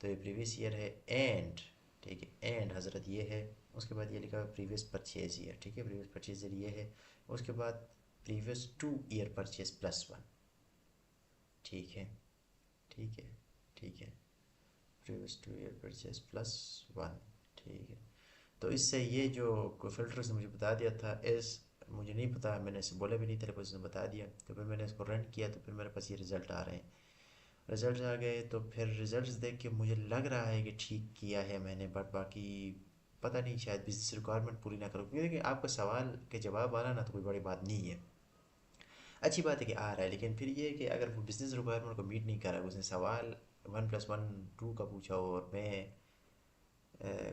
तो ये प्रीवियस ईयर है। एंड ठीक है, एंड हज़रत ये है, उसके बाद ये लिखा हुआ है प्रीवियस परचेज ईयर। ठीक है, प्रीवियस परचेज ईयर ये है, उसके बाद प्रीवियस 2 ईयर परचेज प्लस 1। ठीक है, ठीक है, ठीक है, प्रीवियस 2 ईयर परचेज प्लस 1। ठीक है, तो इससे ये जो फिल्टर्स ने मुझे बता दिया था, इस मुझे नहीं पता, मैंने इसे बोला भी नहीं था, लेकिन उसने बता दिया। तो फिर मैंने इसको रन किया, तो फिर मेरे पास ये रिज़ल्ट आ रहे हैं। रिजल्ट्स आ गए, तो फिर रिजल्ट्स देख के मुझे लग रहा है कि ठीक किया है मैंने, बट बाकी पता नहीं, शायद बिजनेस रिक्वायरमेंट पूरी ना करूँ, क्योंकि देखिए आपका सवाल के जवाब आना ना तो कोई बड़ी बात नहीं है, अच्छी बात है कि आ रहा है। लेकिन फिर ये है कि अगर वो बिजनेस रिक्वायरमेंट को मीट नहीं कर रहा है, उसने सवाल 1+1 2 का पूछा हो और मैं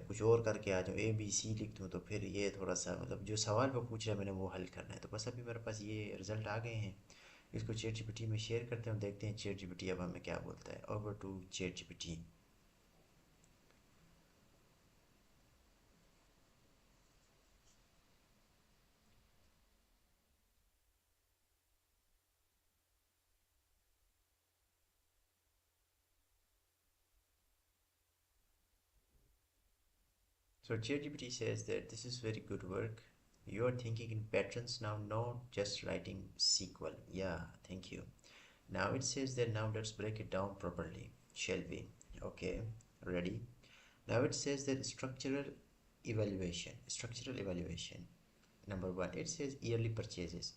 कुछ और करके आ जाऊँ, ABC लिख दूँ, तो फिर ये थोड़ा सा मतलब जो सवाल वो पूछ रहा है मैंने वो हल करना है। तो बस अभी मेरे पास ये रिज़ल्ट आ गए हैं, इसको चैट जीपीटी में शेयर करते हैं, देखते हैं चैट जीपीटी अब हमें क्या बोलता है। Over to ChatGPT. So ChatGPT says that this is very good work. You are thinking in patterns now, not just writing SQL. Yeah, thank you. Now it says that now let's break it down properly, shall we? Okay, ready? Now it says that structural evaluation. Structural evaluation. Number one, it says yearly purchases.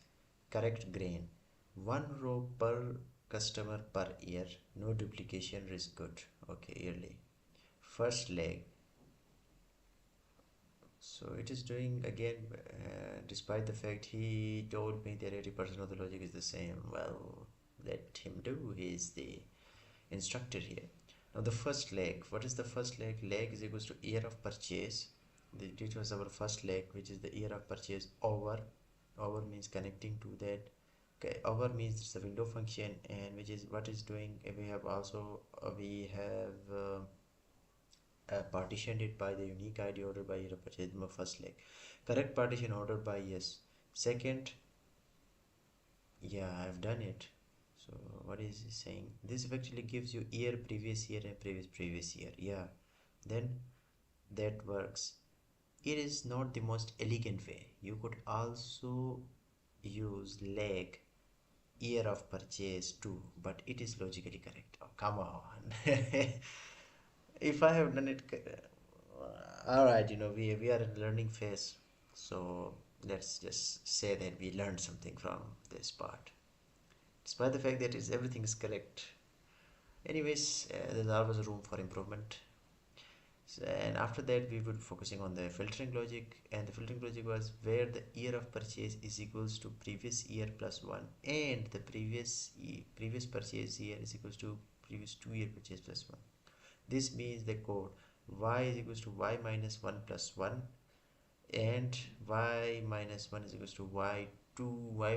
Correct grain. One row per customer per year. No duplication risk good. Okay, yearly. First leg. So it is doing again, despite the fact he told me that 80% of the logic is the same. Well, let him do. He is the instructor here. Now the first leg. What is the first leg? Leg is equals to year of purchase. It was our first leg, which is the year of purchase over. Over means connecting to that. Okay, over means it's a window function, and which is what is doing. We have also we have. Partitioned it by the unique ID ordered by year of purchase. My first leg. Correct partition ordered by yes. Second, yeah, I've done it. So what is he saying? This actually gives you year, previous year, and previous year. Yeah, then that works. It is not the most elegant way. You could also use leg year of purchase too, but it is logically correct. Oh, come on. If I have done it, all right, we are in learning phase, so let's just say that we learned something from this part, despite the fact that is everything is correct. Anyways, there's always room for improvement. So, and after that, we would be focusing on the filtering logic, and the filtering logic was where the year of purchase is equals to previous year plus one, and the previous purchase year is equals to previous 2 year purchase plus one. This means the code y is equals to y minus 1 plus 1, and y minus 1 is equals to y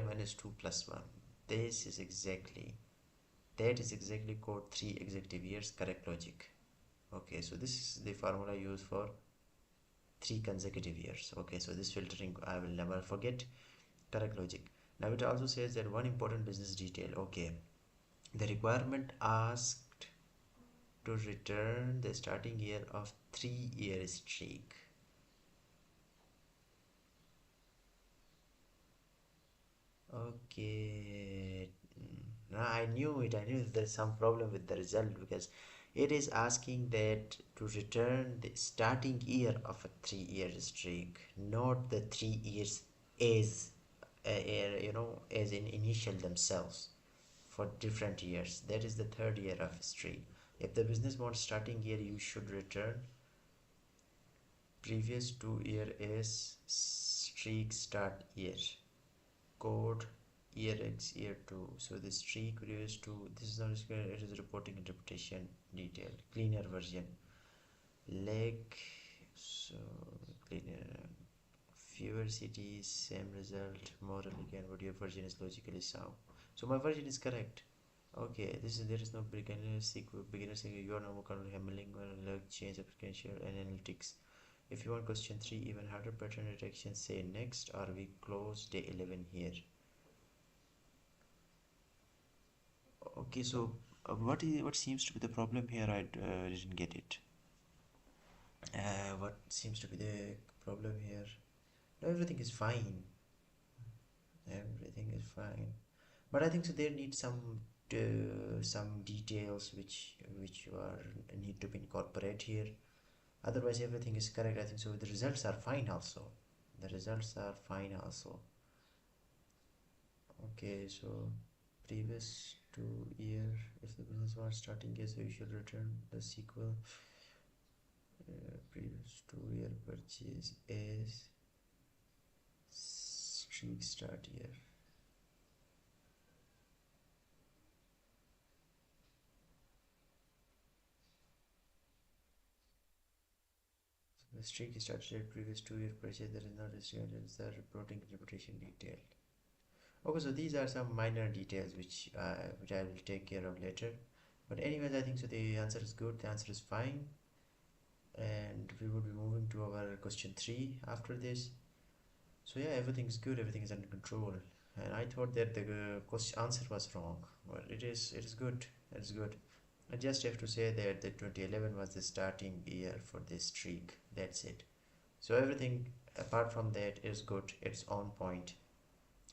minus 2 plus 1. This is exactly, that is exactly code 3 executive years, correct logic. Okay, so this is the formula used for 3 consecutive years. Okay, so this filtering I will never forget, correct logic. Now it also says that one important business detail. Okay, the requirement asked to return the starting year of 3 year streak. Okay, now I knew it. I knew there's some problem with the result, because it is asking that to return the starting year of a 3 year streak, not the 3 years as as in initial themselves for different years. That is the third year of streak. If the business wants starting year, you should return previous 2 year as streak start year. Code year x year 2. So the streak previous to, this is not SQL, it is reporting interpretation detail, cleaner version. Leg, so cleaner, fewer cities, same result, more elegant, but your version is logically sound. So my version is correct. Okay, this is, there is no beginner SQL, you are no more handling like change application and analytics. If you want question 3 even harder pattern detection, say next, or we close day 11 here. Okay, so what seems to be the problem here? I didn't get it. What seems to be the problem here? No, everything is fine. Everything is fine, but I think so there needs some details which are need to be incorporated here. Otherwise, everything is correct. I think so. The results are fine also. The results are fine also. Okay, so previous 2 year, if the business was starting year, so you should return the SQL previous 2 year purchase as streak start year. So the streak started previous 2 year purchase. There is not a streak. There is the reporting interpretation detail. Okay, so these are some minor details which I will take care of later. But anyways, I think so the answer is good. The answer is fine, and we will be moving to our question 3 after this. So yeah, everything is good, everything is under control, and I thought that the question answer was wrong. Well, it is good, it is good. I just have to say that the 2011 was the starting year for this streak. That's it. So everything apart from that is good, it's on point.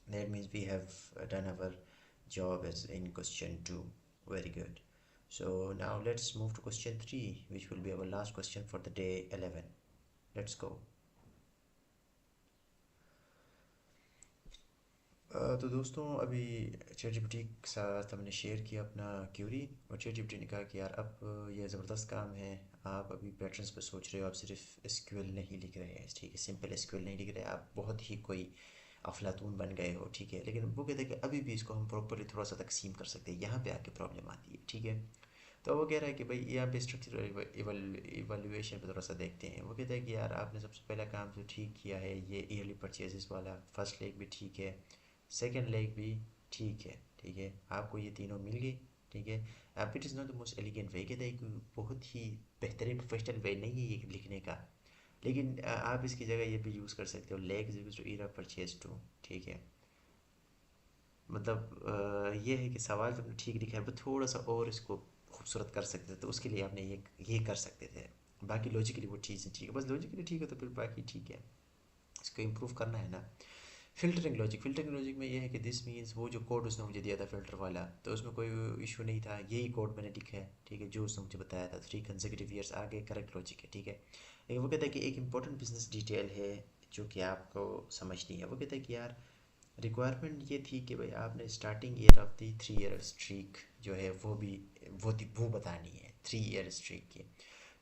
That means we have done our job as in question 2. Very good. So now let's move to question 3, which will be our last question for the day 11. Let's go. तो दोस्तों अभी chat GPT के साथ हमने share किया अपना Curie, और chat GPT ने कहा कि यार अब ये ज़बरदस्त काम है, आप अभी पैटर्न्स पे सोच रहे हो, आप सिर्फ एसक्यूएल नहीं लिख रहे हैं, ठीक है, सिंपल एसक्यूएल नहीं लिख रहे, आप बहुत ही कोई अफलातून बन गए हो, ठीक है, लेकिन वो कहते हैं कि अभी भी इसको हम प्रॉपरली थोड़ा सा तकसीम कर सकते हैं, यहाँ पे आके प्रॉब्लम आती है, ठीक है। तो वो कह रहा है कि भाई यहाँ पे स्ट्रक्चर इवैल्यूएशन पे थोड़ा सा देखते हैं। वो कहता है कि यार आपने सबसे पहला काम तो ठीक किया है, ये ईयरली परचेजेस वाला फर्स्ट लेग भी ठीक है, सेकेंड लेग भी ठीक है, ठीक है, आपको ये तीनों मिल गई, ठीक है। अब it is not the most elegant way, कहता है कि बहुत ही बेहतरीन प्रोफेशनल वे नहीं है ये लिखने का, लेकिन आप इसकी जगह ये भी यूज़ कर सकते हो, lag is equal to year of purchase two, ठीक है। मतलब ये है कि सवाल तो आपने ठीक लिखा है, बट थोड़ा सा और इसको खूबसूरत कर सकते थे, तो उसके लिए आपने ये कर सकते थे। बाकी लॉजिकली वो चीज़ें ठीक है, बस लॉजिकली ठीक है तो फिर बाकी ठीक है, इसको इम्प्रूव करना है ना। फिल्टरिंग लॉजिक में ये है कि दिस मीन्स वो जो कोड उसने मुझे दिया था फिल्टर वाला, तो उसमें कोई इशू नहीं था, यही कोड मैंने लिखा है, ठीक है, जो उसने मुझे बताया था, 3 कंसेक्यूटिव ईयर्स आगे करेक्ट लॉजिक है, ठीक है। लेकिन वो कहता है कि एक इंपॉर्टेंट बिजनेस डिटेल है जो कि आपको समझनी है। वो कहता है कि यार रिक्वायरमेंट ये थी कि भाई आपने starting year of the 3 year streak जो है वो बतानी है, 3 ईयर स्ट्रीक की।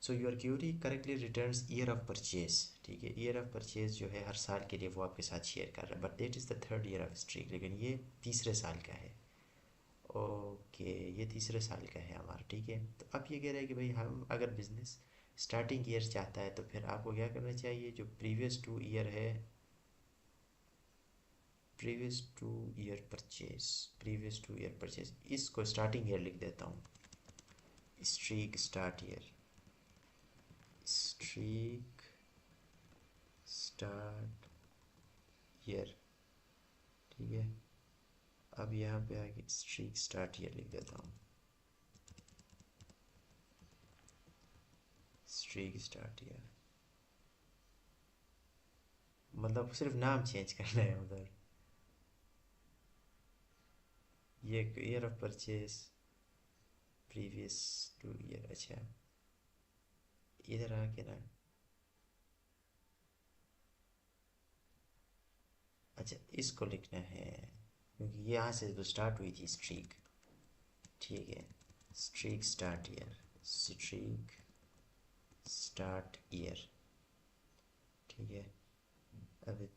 So your query correctly returns year of purchase, ठीक है, ईयर ऑफ परचेज जो है हर साल के लिए वो आपके साथ शेयर कर रहा है, but that is the 3rd year of streak, लेकिन ये तीसरे साल का है। ओके, ये तीसरे साल का है हमारा, ठीक है। तो अब ये कह रहा है कि भाई हम अगर बिजनेस स्टार्टिंग ईयर चाहता है तो फिर आपको क्या करना चाहिए, जो प्रीवियस टू ईयर परचेज इसको स्टार्टिंग ईयर लिख देता हूँ, स्ट्रीक स्टार्ट ईयर, ठीक है। अब यहाँ पे आगे स्ट्रीक स्टार्ट ईयर लिख देता हूँ, स्ट्रीक स्टार्ट ईयर, मतलब सिर्फ नाम चेंज करना है उधर, ये year of purchase previous to year, अच्छा इधर आके ना, अच्छा इसको लिखना है क्योंकि ये यहाँ से तो स्टार्ट हुई थी स्ट्रीक, ठीक है, स्ट्रीक स्टार्ट ईयर, ठीक है। अब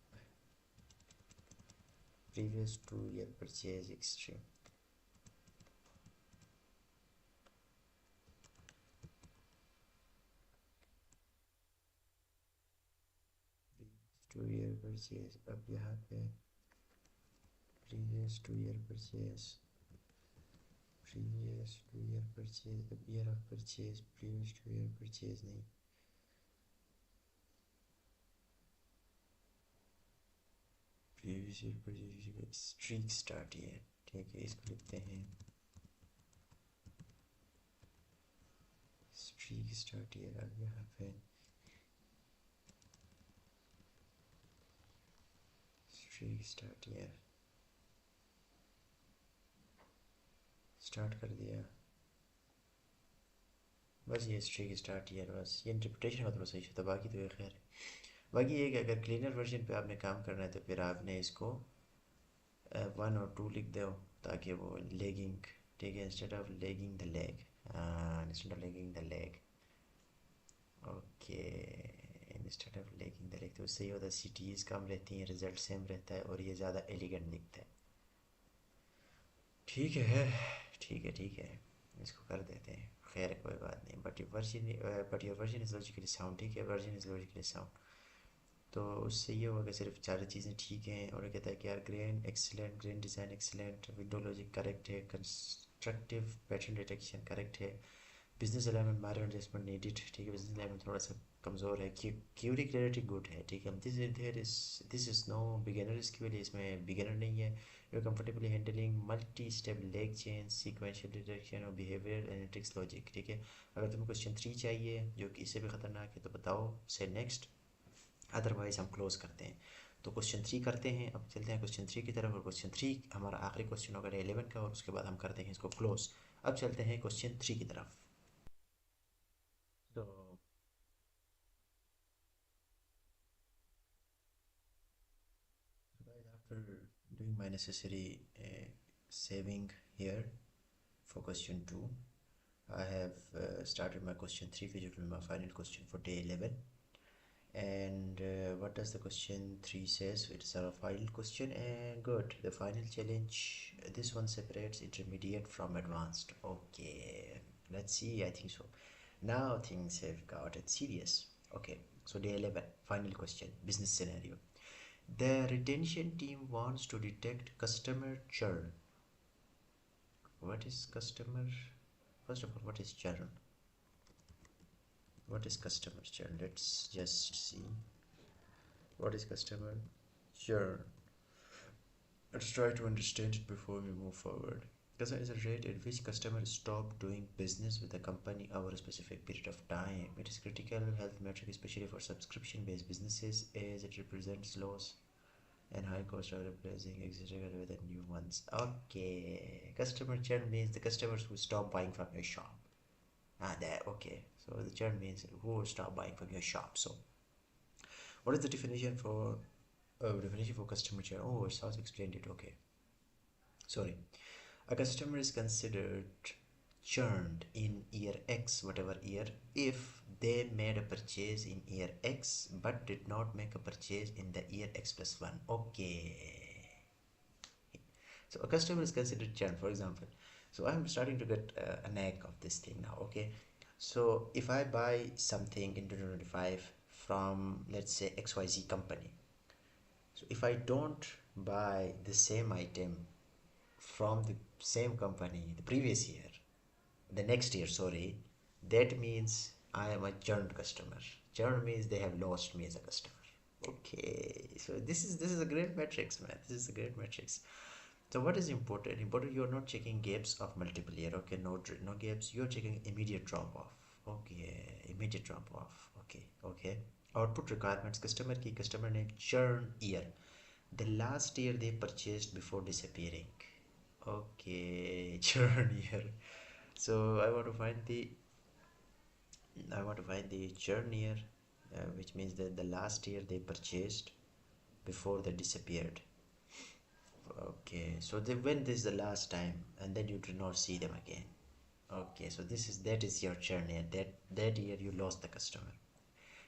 previous to year purchase extreme, to year purchase, अब यहाँ पे प्रीवियस टू ईयर परचेज, अब year of purchase previous to year purchase नहीं, previous year purchase streak start year, ठीक है, इसको लिखते हैं स्ट्रीक स्टार्ट ईयर। अब यहाँ पे स्ट्रीक स्टार्ट ईयर स्टार्ट कर दिया, बस ये स्ट्रीक स्टार्ट ईयर, बस ये इंटरप्रिटेशन का थोड़ा सा इशू था, बाकी तो ये खैर है। बाकी ये कि अगर क्लीनर वर्जन पे आपने काम करना है तो फिर आपने इसको 1 और 2 लिख दो, ताकि वो लेगिंग, ठीक है, instead of lagging the lag, okay, instead of lagging the lag, तो उससे ये होता है सिटीज़ कम रहती हैं, रिजल्ट सेम रहता है और ये ज़्यादा एलिगेंट दिखता है, ठीक है, ठीक है, ठीक है, इसको कर देते हैं, खैर कोई बात नहीं, but your version is logically sound, ठीक है, वर्जन इज़ लॉजिकली साउंड। तो उससे ये होगा कि सिर्फ 4 चीज़ें ठीक हैं, और कहता है कि यार grain excellent, grain design excellent, window logic correct है, कंस्ट्रक्टिव पैटर्न डिटेक्शन करेक्ट है, business alignment minor adjustment needed, ठीक है, बिजनेस अलाइनमेंट थोड़ा सा कमज़ोर है, क्यूरी क्लैरिटी गुड है, ठीक है, this is no beginner SQL, इसमें बिगिनर नहीं है, you are comfortably handling multi step lag chain sequential detection और बिहेवियर एनालिटिक्स लॉजिक, ठीक है। अगर तुम्हें क्वेश्चन 3 चाहिए जो कि इससे भी ख़तरनाक है तो बताओ, से नेक्स्ट, अदरवाइज हम क्लोज करते हैं। तो क्वेश्चन 3 करते हैं। अब चलते हैं क्वेश्चन 3 की तरफ, और क्वेश्चन 3 हमारा आखिरी क्वेश्चन होगा 11 का, और उसके बाद हम करते हैं इसको क्लोज। अब चलते हैं क्वेश्चन 3 की तरफ। तो guys, after doing my necessary saving here for question 2, I have started my question 3, which will be my final question for day 11. And what does the question 3 says? It's our final question, and good. The final challenge, this one separates intermediate from advanced. Okay, let's see. I think so. Now things have gotten serious. Okay, so day 11, final question, business scenario. The retention team wants to detect customer churn. What is customer? First of all, what is churn? What is customer churn? Let's just see. What is customer churn? Let's try to understand it before we move forward. Churn is a rate at which customers stop doing business with the company over a specific period of time. It is critical health metric, especially for subscription-based businesses, as it represents loss and high cost of replacing existing with the new ones. Okay, customer churn means the customers who stop buying from your shop. There. Okay. So the churn means who stop buying from your shop. So, what is the definition for customer churn? Oh, it's also explained it. Okay. Sorry. A customer is considered churned in year X, whatever year, if they made a purchase in year X but did not make a purchase in the year X plus 1. Okay. So a customer is considered churn, for example. So I'm starting to get a knack of this thing now. Okay. So if I buy something in 2025 from, let's say, XYZ company, so if I don't buy the same item from the same company the previous year, the next year, sorry, that means I am a churned customer. Churn means they have lost me as a customer. Okay, so this is a great matrix, man. This is a great matrix. So what is important? Important, you are not checking gaps of multiple year. Okay, no gaps. You are checking immediate drop off. Okay, immediate drop off. Okay. Output requirements. Customer name, churn year. The last year they purchased before disappearing. Okay, churn year. So I want to find the churn year, which means that the last year they purchased before they disappeared. Okay, so they when this is the last time, and then you do not see them again. Okay, so that is your churn year. That year you lost the customer.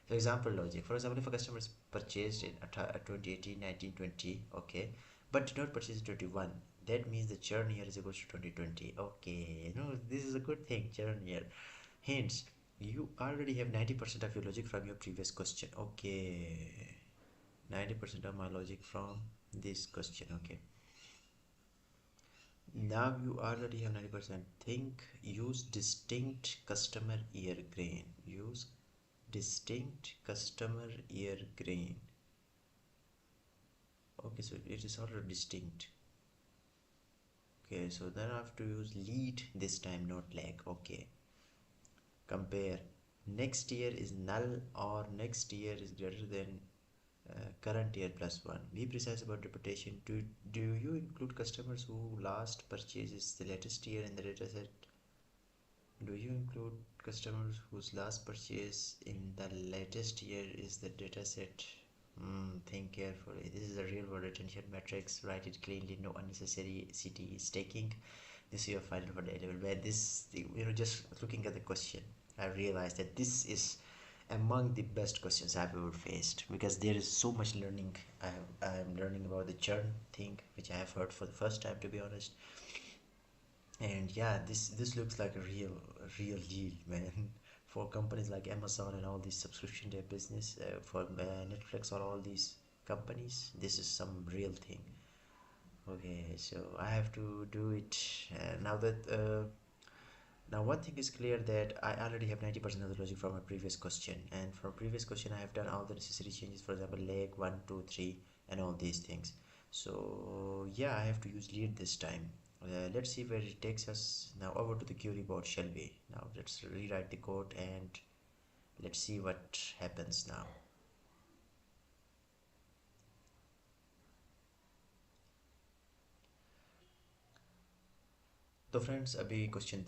For example logic. For example, if a customer is purchased in 2018, 19, 20, okay, but did not purchase in 21, that means the churn year is equal to 2020. Okay, no, this is a good thing, churn year. Hence, you already have 90% of your logic from your previous question. Okay, 90% of my logic from this question. Okay, now you already have 90%. Think, use distinct customer year grain. Use distinct customer year grain. Okay, so it is already distinct. Okay, so then I have to use lead this time, not lag. Okay, compare. Next year is null or next year is greater than current year plus 1. Be precise about reputation. Do you include customers who last purchase is the latest year in the data set? Do you include customers whose last purchase in the latest year is the data set? Think carefully. This is a real world retention matrix. Write it cleanly. No unnecessary CT is taking. This is your final for the level. Where this, just looking at the question, I realized that this is among the best questions I've ever faced, because there is so much learning. I'm learning about the churn thing, which I have heard for the first time, to be honest. And yeah, this looks like a real deal, man. For companies like Amazon and all these subscription based business, for Netflix or all these companies, this is some real thing. Okay, so I have to do it now. One thing is clear, that I already have 90% of the logic from my previous question, and from previous question I have done all the necessary changes. For example, leg 1, 2, 3, and all these things. So yeah, I have to use lead this time. Let's see where it takes us. Now over to the query board, shall we? Now let's rewrite the code and let's see what happens now. तो friends अभी question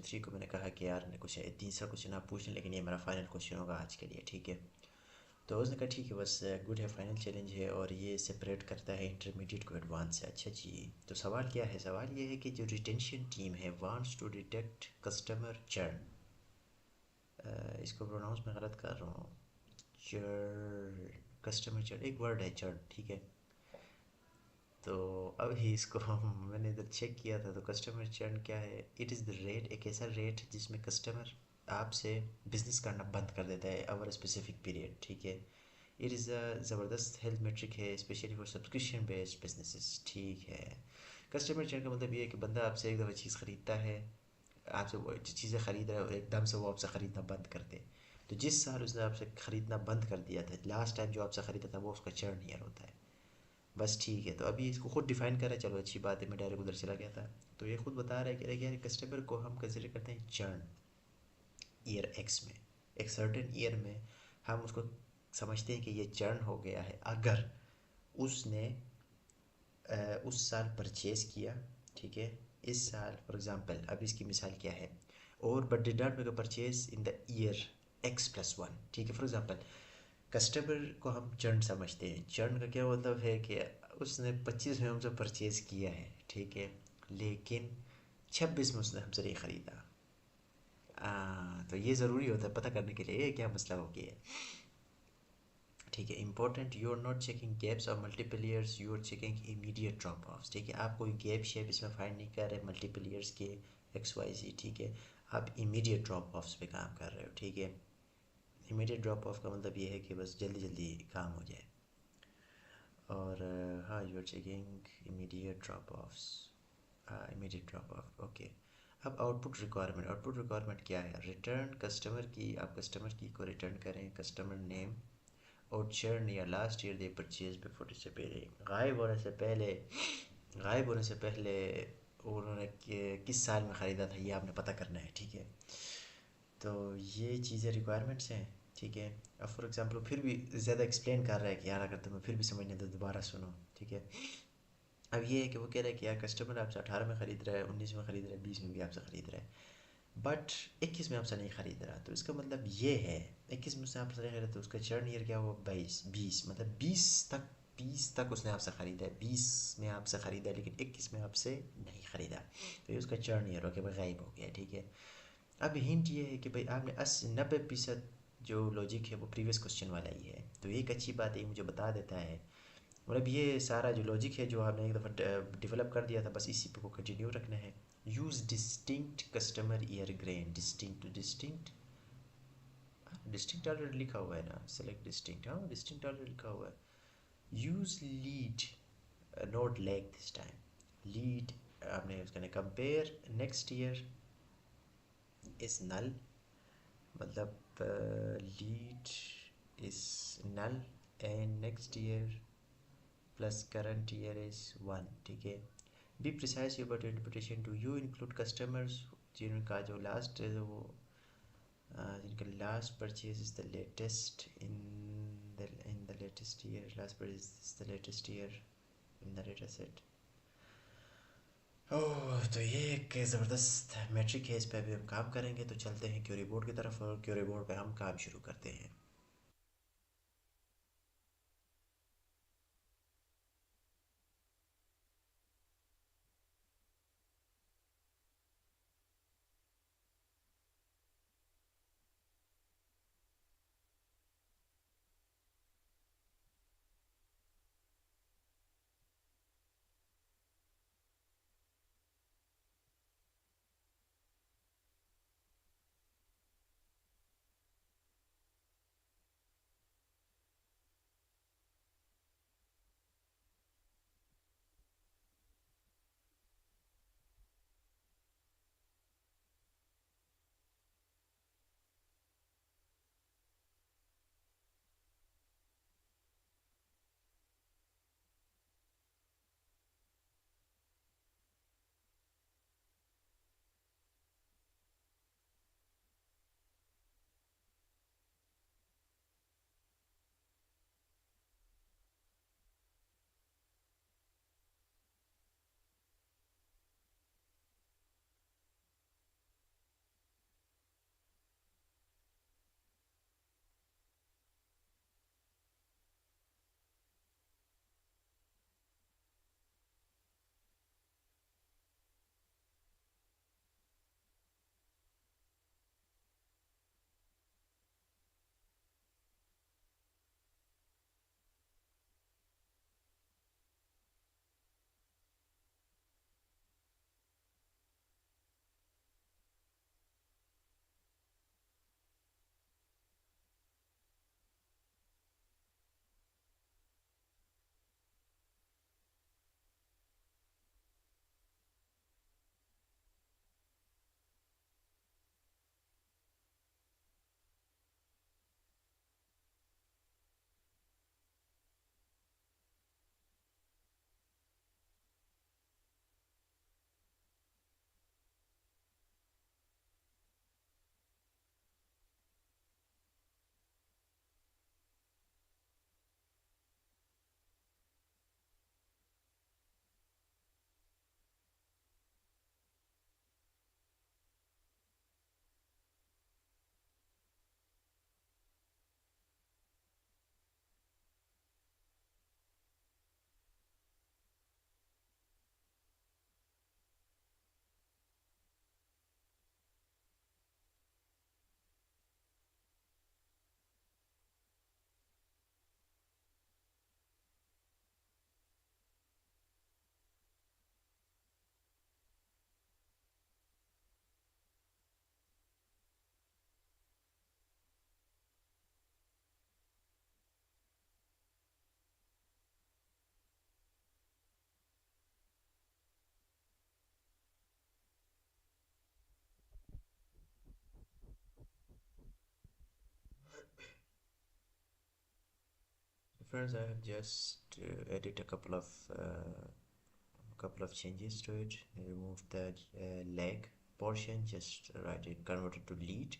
three को मैंने कहा कि यार ने कुछ तीसरा क्वेश्चन आप पूछ लें, लेकिन ये मेरा फाइनल क्वेश्चन होगा आज के लिए, ठीक है। तो उसने कहा ठीक है, बस गुड है, फाइनल चैलेंज है और ये सेपरेट करता है इंटरमीडिएट को एडवांस से। अच्छा जी, तो सवाल क्या है? सवाल ये है कि जो रिटेंशन टीम है wants to detect customer churn, इसको प्रोनाउंस मैं गलत कर रहा हूँ, चर्न, कस्टमर चर्न एक वर्ड है चर्न, ठीक है। तो अब ही इसको मैंने इधर चेक किया था, तो कस्टमर चर्न क्या है? इट इज़ द रेट, एक ऐसा रेट जिसमें कस्टमर आपसे बिजनेस करना बंद कर देता है ओवर स्पेसिफिक पीरियड, ठीक है। इट इज़ अ ज़बरदस्त हेल्थ मेट्रिक है, specially for subscription based businesses, ठीक है। कस्टमर चर्न का मतलब ये है कि बंदा आपसे एक दफ़ा चीज़ ख़रीदता है, आपसे वो चीज़ें ख़रीद रहा है और एकदम से वो आपसे ख़रीदना बंद कर दे। तो जिस साल उसने आपसे ख़रीदना बंद कर दिया था, लास्ट टाइम जो आपसे ख़रीदा था, वो उसका चर्न ईयर होता है। बस ठीक है, तो अभी इसको खुद डिफाइन कर रहा है, चलो अच्छी बात है, मैं डायरेक्ट उधर चला गया था। तो ये खुद बता रहा है कि यार कस्टमर को हम कंसिडर करते हैं चर्न ईयर एक्स में, एक सर्टेन ईयर में हम उसको समझते हैं कि ये चर्न हो गया है अगर उसने उस साल परचेज़ किया, ठीक है। इस साल फॉर एग्ज़ाम्पल, अब इसकी मिसाल क्या है, और but did not make a purchase in the year x+1, ठीक है। फॉर एग्ज़ाम्पल, कस्टमर को हम चर्न समझते हैं। चर्न का क्या मतलब है कि उसने 25 में हमसे परचेज़ किया है, ठीक है, लेकिन 26 में उसने हमसे नहीं ख़रीदा। तो ये ज़रूरी होता है पता करने के लिए ये क्या मसला हो गया है, ठीक है। Important, you are not checking gaps और multiple years, you are checking immediate drop offs, ठीक है। आप कोई गैप शेप इसमें फाइंड नहीं कर रहे मल्टीपल ईयर्स के XYZ, ठीक है। आप इमीडिएट ड्रॉप ऑफ्स पे काम कर रहे हो, ठीक है। इमीडिएट ड्रॉप ऑफ का मतलब ये है कि बस जल्दी जल्दी काम हो जाए। और हाँ, you are checking immediate drop offs, हाँ इमीडिएट ड्रॉप ऑफ, ओके। अब आउटपुट रिक्वायरमेंट क्या है? रिटर्न कस्टमर की, आप कस्टमर की को रिटर्न करें, कस्टमर नेम और चर्न या लास्ट ईयर दे परचेज बिफोर, इससे पहले गायब होने से पहले, गायब होने से पहले उन्होंने किस साल में ख़रीदा था, ये आपने पता करना है, ठीक है। तो ये चीज़ें रिक्वायरमेंट्स हैं, ठीक है। अब फॉर एग्जांपल फिर भी ज़्यादा एक्सप्लेन कर रहा है कि यार अगर तुम्हें फिर भी समझने तो दोबारा सुनो, ठीक है। अब ये है कि वो कह रहा है कि यार कस्टमर आपसे 18 में ख़रीद रहा है, 19 में ख़रीद रहा है, 20 में भी आपसे ख़रीद रहा है, बट 21 में आपसे नहीं ख़रीद रहा। तो इसका मतलब ये है 21 में उसने आपसे नहीं ख़रीदा, तो उसका चर्न ईयर क्या हुआ? 22, मतलब 20 तक उसने आपसे ख़रीदा है, 20 में आपसे ख़रीदा है लेकिन 21 में आपसे नहीं ख़रीदा, तो ये उसका चर्न ईयर हो गया, भाई गायब हो गया, ठीक है। अब हिंट ये है कि भाई आपने 90% जो लॉजिक है वो प्रीवियस क्वेश्चन वाला ही है, तो एक अच्छी बात है, ये मुझे बता देता है, मतलब ये सारा जो लॉजिक है जो आपने एक दफ़ा डेवलप कर दिया था, बस इसी पे को कंटिन्यू रखना है। Use distinct customer year grain, distinct to distinct, distinct already लिखा हुआ है ना, सेलेक्ट डिस्टिंक्ट, हाँ डिस्टिंक्ट ऑलरेडी लिखा हुआ है। Use lead, not lag this time, lead आपने उसका compare next year is null, मतलब lead is null and next year plus current year is 1, ठीक है। Be precise about interpretation, to you include customers जिनका जो लास्ट वो जिनका last purchase is the latest in the latest year, last purchase is the latest year in the data set. Oh, तो ये एक ज़बरदस्त मैट्रिक है, इस पर अभी हम काम करेंगे। तो चलते हैं क्यूरी बोर्ड की तरफ और क्यूरी बोर्ड पे हम काम शुरू करते हैं। Friends, I have just added a couple of changes to it. I removed the leg portion, just write it, convert it to lead,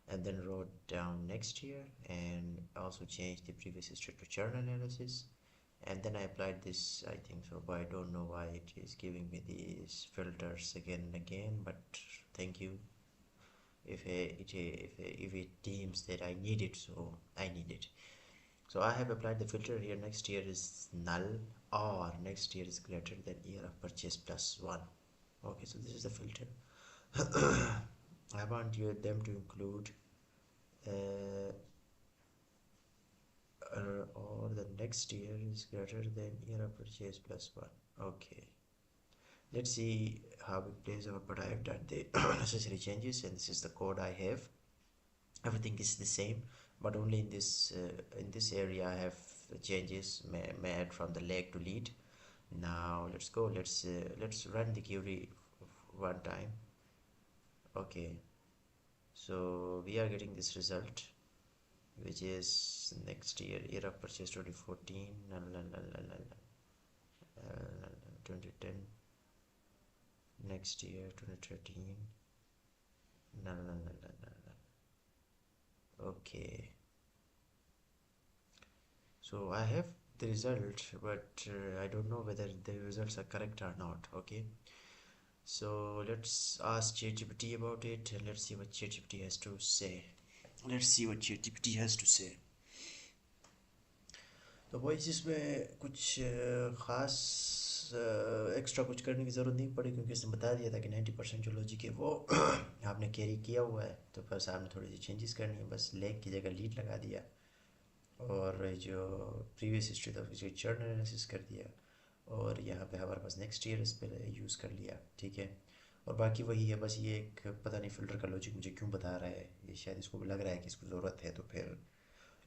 and then wrote down next year, and also changed the previous history to churn analysis. And then I applied this, I think so, but I don't know why it is giving me these filters again and again. But thank you. If it deems that I need it, so I need it. So I have applied the filter here. Next year is null, or next year is greater than year of purchase plus one. Okay, so this is the filter. I want them to include uh, or the next year is greater than year of purchase plus one. Okay, let's see how it plays out. But I have done the necessary changes, and this is the code I have. Everything is the same, but only in this area I have changes made from the leg to lead. Now let's go. Let's run the query one time. Okay, so we are getting this result, which is next year of purchase 2014, 2010, next year 2013. Okay, so I have the result, but I don't know whether the results are correct or not. Okay, so let's ask ChatGPT about it, and let's see what ChatGPT has to say. तो voice इसमें कुछ ख़ास extra कुछ करने की ज़रूरत नहीं पड़ी, क्योंकि इसने बता दिया था कि 90% जो लॉजिक है वो आपने कैरी किया हुआ है, तो बस आपने थोड़ी सी चेंजेस करनी है, बस लेग की जगह लीड लगा दिया, और जो प्रीवियस हिस्ट्री था उसकी चर्न एनालिसिस कर दिया, और यहाँ पे हमारे पास नेक्स्ट ईयर इस पर यूज़ कर लिया, ठीक है। और बाकी वही है, बस ये एक पता नहीं फ़िल्टर का लॉजिक मुझे क्यों बता रहा है, ये शायद इसको लग रहा है कि इसको ज़रूरत है, तो फिर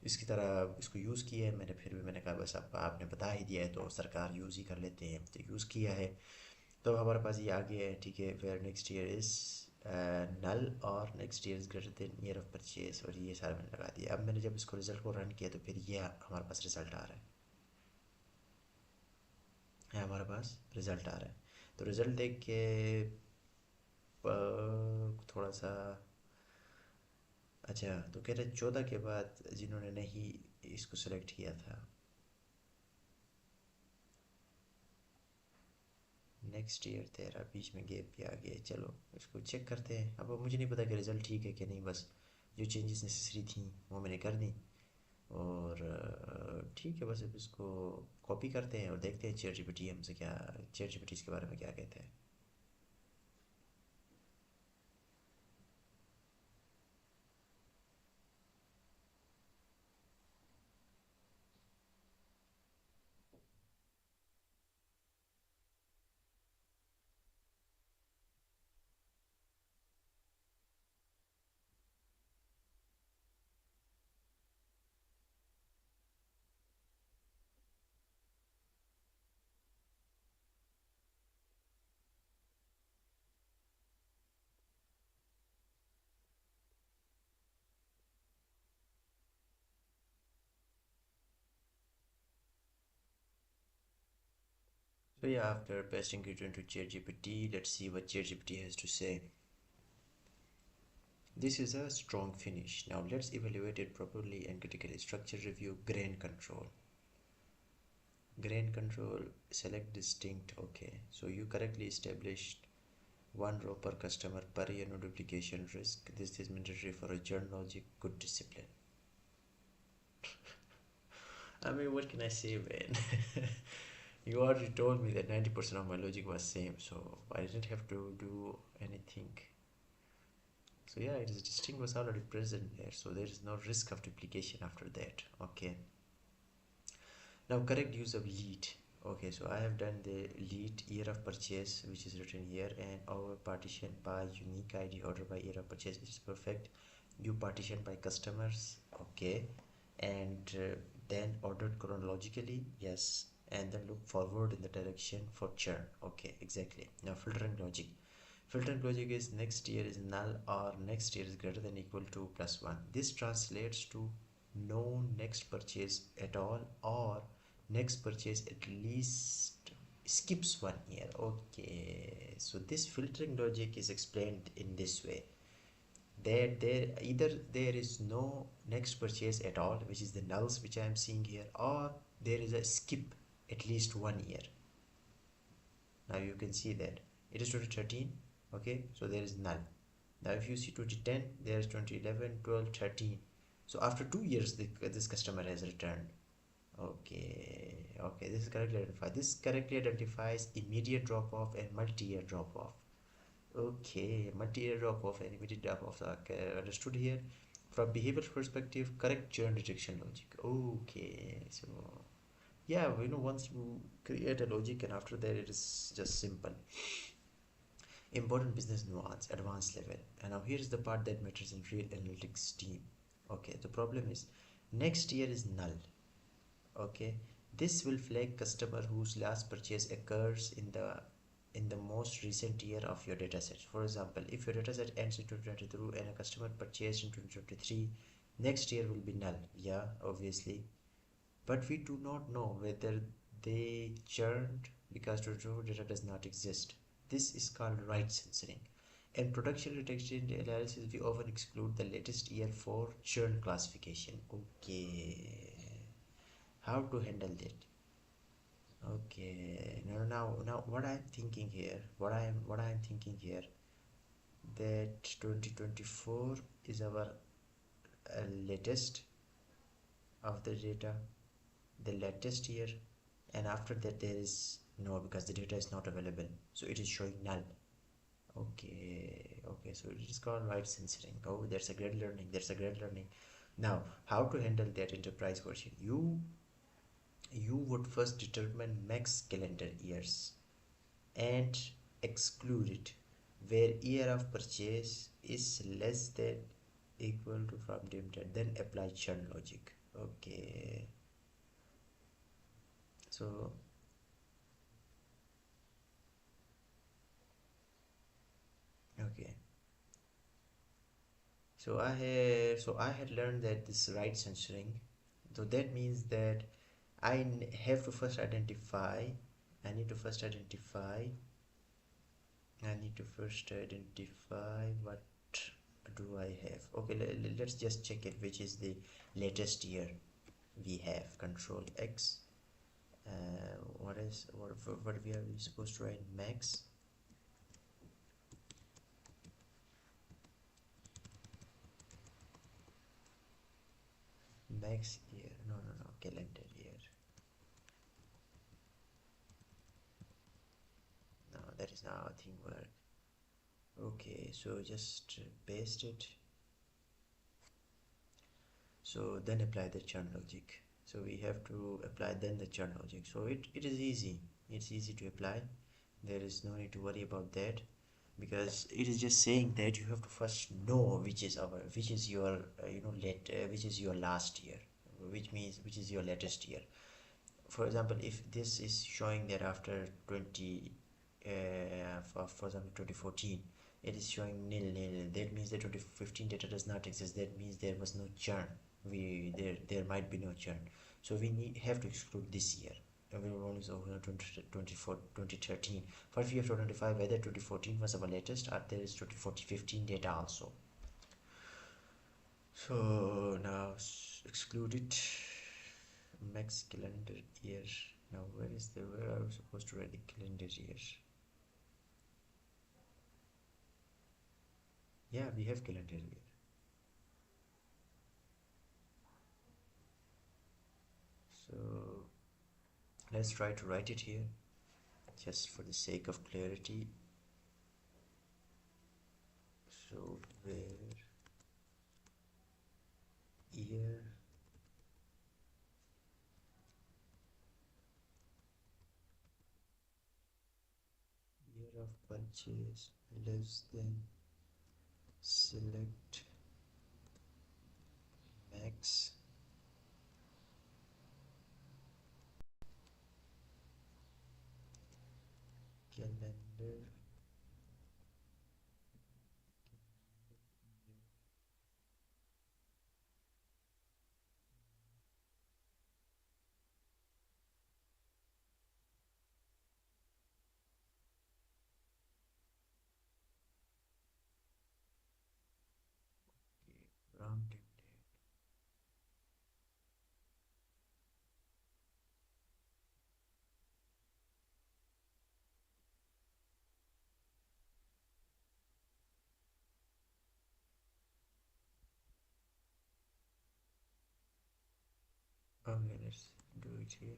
इसकी तरह इसको यूज़ किया है मैंने। फिर भी मैंने कहा बस आपने बता ही दिया है तो सरकार यूज़ ही कर लेते हैं, तो यूज़ किया है। तो हमारे पास ये आ गया है, ठीक है। वेयर नेक्स्ट ईयर इज़ नल और next year is greater than year of purchase, और ये सारा मैंने लगा दिया। अब मैंने जब इसको रिज़ल्ट को रन किया तो फिर ये हमारे पास रिज़ल्ट आ रहा है हमारे पास रिज़ल्ट आ रहा है। तो रिज़ल्ट देख के थोड़ा सा अच्छा, तो कह रहे 14 के बाद जिन्होंने नहीं इसको सेलेक्ट किया था, नेक्स्ट ईयर 13, बीच में गैप भी आ गया। चलो इसको चेक करते हैं। अब मुझे नहीं पता कि रिज़ल्ट ठीक है कि नहीं, बस जो चेंजेस नेसेसरी थी वो मैंने कर दी, और ठीक है। बस अब इसको कॉपी करते हैं और देखते हैं चैट जीपीटी हमसे क्या, चैट जीपीटी इसके बारे में क्या कहते हैं। So yeah, after pasting it into ChatGPT, let's see what ChatGPT has to say. This is a strong finish. Now let's evaluate it properly and critically. Structure review, grain control. Grain control, select distinct. Okay, so you correctly established one row per customer per year, no duplication risk. This is mandatory for a journal logic, good discipline. I mean, what can I say, man? You already told me that 90% of my logic was same, so I didn't have to do anything. So yeah, it is distinct was already present there, so there is no risk of duplication after that. Okay. Now correct use of lead. Okay, so I have done the lead year of purchase, which is written here, and our partition by unique ID order by year of purchase, which is perfect. You partition by customers, okay, and then ordered chronologically, yes, and then look forward in the direction for churn. Okay, exactly. Now filtering logic. Filtering logic is next year is null or next year is greater than equal to plus 1. This translates to no next purchase at all, or next purchase at least skips 1 year. Okay, so this filtering logic is explained in this way, that there either there is no next purchase at all, which is the nulls which I am seeing here, or there is a skip at least 1 year. Now you can see that it is 2013. Okay, so there is null. Now if you see 2010, there is 2011, 12, 13. So after 2 years this customer has returned. Okay, okay, this is correctly identified. This correctly identifies immediate drop off and multi-year drop off. Okay, multi-year drop off and immediate drop off are understood here. From behavioral perspective, correct churn detection logic. Okay, so yeah, once you create a logic and after that it is just simple. Important business nuance, advanced level. And now here's the part that matters in real analytics team. Okay, the problem is next year is null. Okay, this will flag customer whose last purchase occurs in the most recent year of your dataset. For example, if your dataset ends in 2022 and a customer purchased in 2023, next year will be null. Yeah, obviously, but we do not know whether they churned because true data does not exist. This is called right censoring. In production detection analysis, we often exclude the latest year for churn classification. Okay, how to handle that? Okay, now what I'm thinking here, what I'm thinking here, that 2024 is our latest of the data, the latest year, and after that there is no, because the data is not available, so it is showing null. Okay, okay, so it is called right censoring. Oh, that's a great learning, that's a great learning. Now how to handle that enterprise version? You would first determine max calendar years and exclude it where year of purchase is less than equal to from limited, then apply churn logic. Okay, so okay, so I had learned that this right censoring, so that means that have to first identify, I need to first identify I need to first identify what do I have. Okay, let's just check it, which is the latest year we have. Control X. What we are supposed to write? Max year. No, calendar year. No, that is not how thing work. Okay, so just paste it. So then apply the churn logic. So we have to apply then the churn logic. So it is easy. It's easy to apply. There is no need to worry about that, because it is just saying that you have to first know which is your which is your last year, which means which is your latest year. For example, if this is showing that after 20 for example 2014, it is showing nil, that means that 2015 data does not exist. That means there was no churn. There might be no churn, so we have to exclude this year. We will only show 2013, but we have to identify whether 2014 was our latest or there is 2015 data also. So now exclude it. Max calendar year. Now where are we supposed to write the calendar year? Yeah, we have calendar year. So let's try to write it here, just for the sake of clarity. So where year of purchase less than, select max calendar Okay, let's do it here.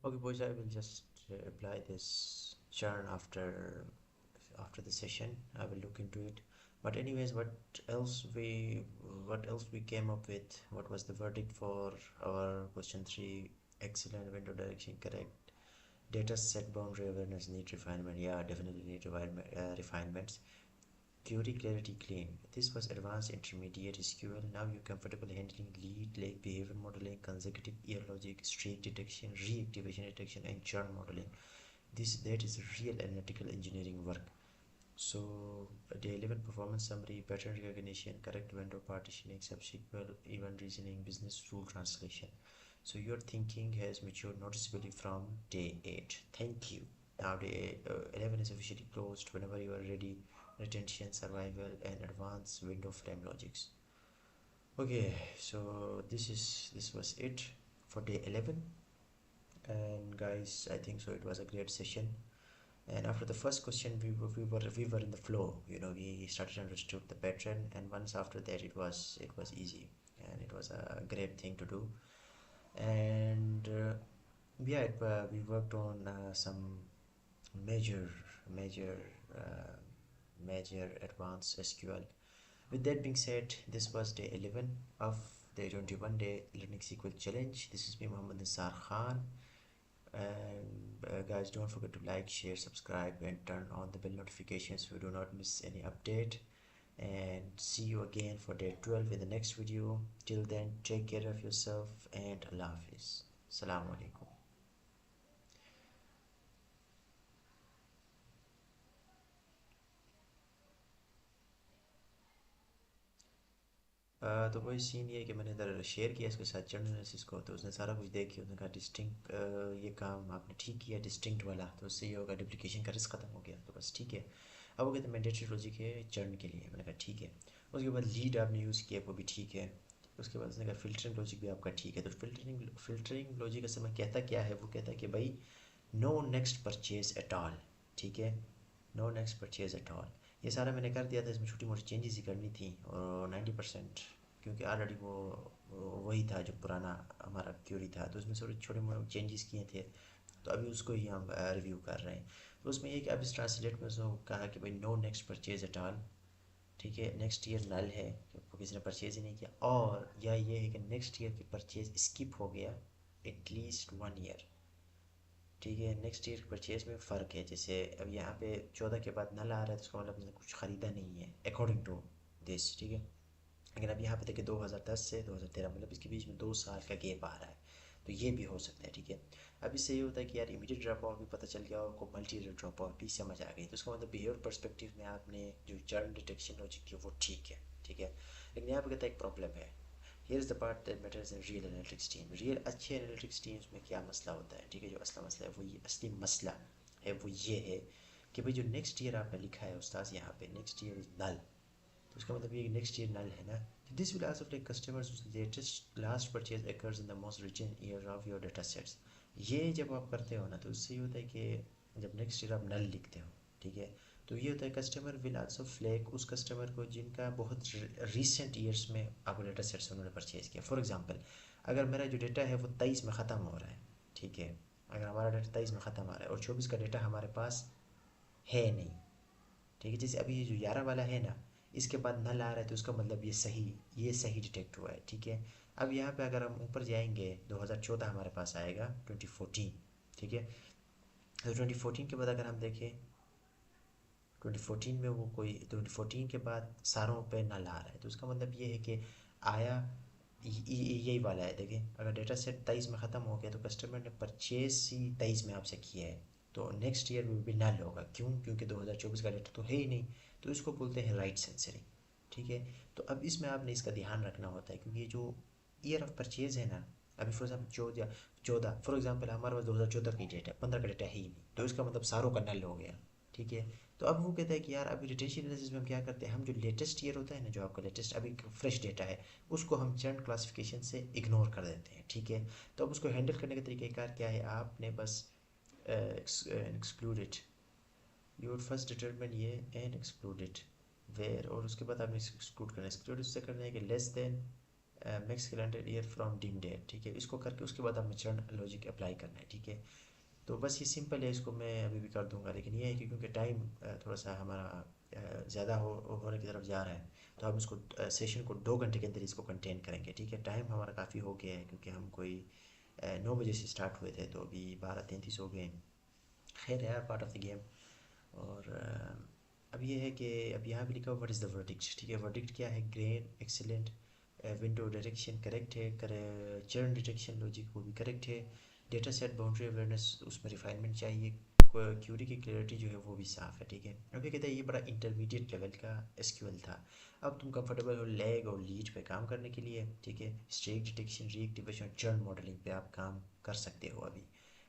Okay, boys, I will just apply this churn after the session. I will look into it. But anyways, else we what else we came up with? What was the verdict for our question three? Excellent, window direction correct. Data set boundary awareness need refinement. Yeah, definitely need refinements. Query clarity clean. This was advanced intermediate SQL. Now you're comfortable handling lead, like behavior modeling, consecutive ear logic, streak detection, reactivation detection, and churn modeling. That is real analytical engineering work. So day 11 performance summary, pattern recognition, correct vendor partitioning, subsequent event reasoning, business rule translation. So your thinking has matured noticeably from day 8. Thank you. Now day 11 is officially closed. Whenever you are ready, retention, survival, and advanced window frame logics. Okay, so this was it for day 11. And guys, I think so it was a great session. And after the first question, we were in the flow. We started to understood the pattern, and once after that, it was easy, and it was a great thing to do. And yeah, we worked on some major, major, uh, major advanced SQL. With that being said, this was day 11 of the 21-day learning SQL challenge. This is me, Muhammad Nisar Khan. And guys, don't forget to like, share, subscribe, and turn on the bell notifications so you do not miss any update. And see you again for day 12 in the next video. Till then, take care of yourself, and Allah Hafiz. Assalamu alaikum. तो वही scene ये है कि मैंने इधर share किया इसके साथ चैनल एनालिसिस को, तो उसने सारा कुछ देख के उसने कहा डिस्टिंक्ट, ये काम आपने ठीक किया डिस्टिंक्ट वाला, तो उससे ये होगा डुप्लीकेशन का रिस्क ख़त्म हो गया, तो बस ठीक है। अब वो कहते हैं मैंडेटरी लॉजिक है चर्न के लिए, मैंने कहा ठीक है। उसके बाद लीड आपने यूज़ किया वो भी ठीक है। उसके बाद उसने कहा फ़िल्टरिंग लॉजिक भी आपका ठीक है। तो फ़िल्टरिंग लॉजिक असल में कहता क्या है, वो कहता है कि भाई no next purchase at all, ठीक है, no next purchase at all. ये सारा मैंने कर दिया था, इसमें छोटी मोटी चेंजेस ही करनी थी, और 90% क्योंकि ऑलरेडी वही था जो पुराना हमारा क्यूरी था, तो उसमें थोड़े छोटे मोटे चेंजेस किए थे, तो अभी उसको ही हम रिव्यू कर रहे हैं। तो उसमें ये कि अब इस ट्रांसलेट में उसने कहा कि भाई no next purchase at all, ठीक है, नेक्स्ट ईयर नल है क्योंकि किसी ने परचेज ही नहीं किया, और या ये है कि नेक्स्ट ईयर की परचेज स्किप हो गया एटलीस्ट 1 ईयर, ठीक है। नेक्स्ट ईयर परचेज में फ़र्क है, जैसे अब यहाँ पे 14 के बाद नल आ रहा है तो उसका मतलब उसने कुछ ख़रीदा नहीं है अकॉर्डिंग टू दिस, ठीक है। लेकिन अब यहाँ पे देखिए 2010 से 2013, मतलब इसके बीच में 2 साल का गैप आ रहा है, तो ये भी हो सकता है, ठीक है। अब इससे ये होता है कि यार इमीडिएट ड्रॉप आउट भी पता चल गया और को मल्टी ड्रॉप आउट भी समझ आ गई, तो उसका मतलब बिहेवियर पर्सपेक्टिव में आपने जो चर्न डिटेक्शन लॉजिक की वो ठीक है, ठीक है। लेकिन यहाँ पे कहता है एक प्रॉब्लम है, here is the part that matters in real analytics team. Real अच्छे एनालिटिक्स टीम्स में क्या मसला होता है, ठीक है, जो असला मसला है वो ये, असली मसला है वो ये है कि भाई जो नेक्स्ट ईयर आपने लिखा है उस्ताद यहाँ पे नेक्स्ट ईयर इज़ नल, तो उसका मतलब ये नेक्स्ट ईयर नल है ना। This will also take customers latest last purchase occurs in the most recent year of your data sets. ये जब आप करते हो ना, तो उससे ये होता है कि जब नेक्स्ट ईयर आप नल लिखते हो, ठीक है, तो ये होता है कस्टमर विल आल्सो फ्लैग उस कस्टमर को जिनका बहुत रिसेंट ईयर्स में आपको डेटा सेट से उन्होंने परचेज़ किया। फॉर एग्जांपल, अगर मेरा जो डेटा है वो 23 में ख़त्म हो रहा है, ठीक है, अगर हमारा डेटा 23 में ख़त्म आ रहा है और 24 का डेटा हमारे पास है नहीं, ठीक है, जैसे अभी ये जो 11 वाला है ना, इसके बाद नल आ रहा है तो उसका मतलब ये सही डिटेक्ट हुआ है, ठीक है। अब यहाँ पे अगर हम ऊपर जाएंगे 2014 हमारे पास आएगा 2014, ठीक है। तो 2014 के बाद अगर हम देखें 2014 में वो कोई 2014 के बाद सारों पे नल आ रहा है, तो उसका मतलब ये है कि आया यही वाला है। देखें अगर डेटा सेट 23 में ख़त्म हो गया तो कस्टमर ने परचेज ही 23 में आपसे किया है, तो नेक्स्ट ईयर में भी नल होगा। क्यों? क्योंकि 2024 का डेटा तो है ही नहीं, तो इसको बोलते हैं राइट सेंसरिंग, ठीक है। तो अब इसमें आपने इसका ध्यान रखना होता है, क्योंकि ये जो ईयर ऑफ परचेज है ना, अभी फॉर एग्जाम्पल 14 फॉर एग्जाम्पल हमारे पास 2014 की डेट है, 15 का डेटा है ही नहीं, तो इसका मतलब सारों का नल हो गया। ठीक है। तो अब वो कहता है कि यार अभी रिटेंशन एनालिसिस में हम क्या करते हैं, हम जो लेटेस्ट ईयर होता है ना, जो आपका लेटेस्ट अभी फ्रेश डेटा है, उसको हम चर्न क्लासिफिकेशन से इग्नोर कर देते हैं। ठीक है। तो अब उसको हैंडल करने का तरीक़ाकार क्या है, आपने बस exclude it, you would first determine ये एंड एक्सक्लूड इट वेयर, और उसके बाद आपने एक्सक्लूड करना है। एक्सक्लूड उससे करना है कि less than max calendar year from dim date. ठीक है। इसको करके उसके बाद आपने चरण लॉजिक अप्लाई करना है। ठीक है। तो बस ये सिंपल है, इसको मैं अभी भी कर दूंगा, लेकिन ये है कि क्योंकि टाइम थोड़ा सा हमारा ज़्यादा होने की तरफ जा रहा है, तो हम इसको सेशन को 2 घंटे के अंदर इसको कंटेन करेंगे। ठीक है। टाइम हमारा काफ़ी हो गया है, क्योंकि हम कोई 9 बजे से स्टार्ट हुए थे, तो अभी 12:33 हो गए। खैर यार, पार्ट ऑफ द गेम। और अब ये है कि अब यहाँ पे लिखा हुआ व्हाट इज़ द वर्डिक्ट। ठीक है। वर्डिक्ट क्या है, grain excellent, window direction correct है, चर्न डिटेक्शन लॉजिक वो भी करेक्ट है, डेटा सेट बाउंड्री अवेयरनेस उसमें रिफाइनमेंट चाहिए, क्यूरी की क्लियरिटी जो है वो भी साफ़ है। ठीक है। अब ये कहता है ये बड़ा इंटरमीडिएट लेवल का एसक्यूएल था, अब तुम कंफर्टेबल हो लैग और लीड पे काम करने के लिए। ठीक है। Streak detection, reactivation, churn modelling पे आप काम कर सकते हो अभी।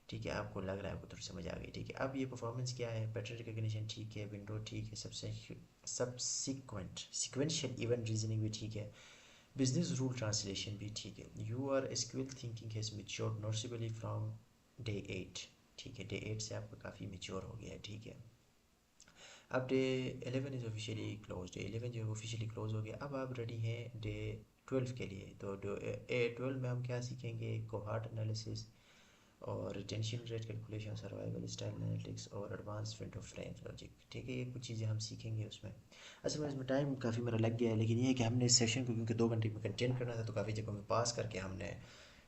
ठीक है। आपको लग रहा है, आपको थोड़ी समझ आ गई। ठीक है। अब ये परफॉर्मेंस क्या है, पैटर्न रिकग्निशन ठीक है, विंडो ठीक है, सिक्वेंशियल इवेंट रीजनिंग भी ठीक है, बिजनेस रूल ट्रांसलेशन भी ठीक है, you are SQL thinking has matured noticeably from day 8। ठीक है। डे 8 से आपका काफ़ी मैच्योर हो गया है। ठीक है। अब day 11 is officially close, day 11 जो है ऑफिशियली क्लोज हो गया। अब आप रेडी हैं डे 12 के लिए। तो डे 12 में हम क्या सीखेंगे, कोहार्ट एनालिसिस और retention rate calculation, survival style analytics और advance front of frame logic. ठीक है। ये कुछ चीज़ें हम सीखेंगे उसमें। असल में इसमें टाइम काफ़ी मेरा लग गया है, लेकिन ये है कि हमने इस सेशन को क्योंकि 2 घंटे में कंटेन करना था, तो काफ़ी जगहों में पास करके हमने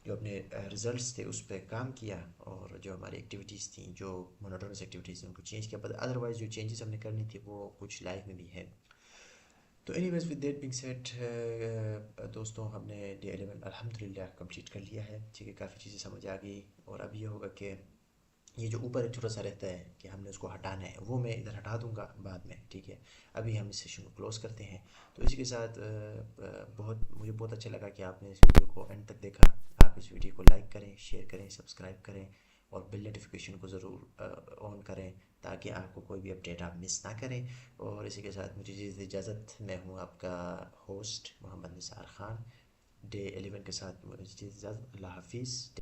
जो अपने रिजल्ट्स थे उस पर काम किया, और जो हमारी एक्टिविटीज़ थी, जो मोनोटोनस एक्टिविटीज़ थी, उनको चेंज किया, बट अदरवाइज जो चेंजेस हमने करनी थी वो कुछ लाइफ में भी है। तो anyways with that Bing said, दोस्तों, हमने डे 11 अल्हम्दुलिल्लाह कंप्लीट कर लिया है। ठीक है। काफ़ी चीज़ें समझ आ गई, और अब ये होगा कि ये जो ऊपर एक छोटा सा रहता है कि हमने उसको हटाना है, वो मैं इधर हटा दूंगा बाद में। ठीक है। अभी हम इस सेशन को क्लोज करते हैं। तो इसी के साथ मुझे बहुत अच्छा लगा कि आपने इस वीडियो को एंड तक देखा। आप इस वीडियो को लाइक करें, शेयर करें, सब्सक्राइब करें, और बेल नोटिफिकेशन को ज़रूर ऑन करें, ताकि आपको कोई भी अपडेट आप मिस ना करें। और इसी के साथ मुझे इजाज़त, मैं हूँ आपका होस्ट मोहम्मद निसार ख़ान। डे 11 के साथ मुझे इजाज़त। अल्लाह हाफिज़।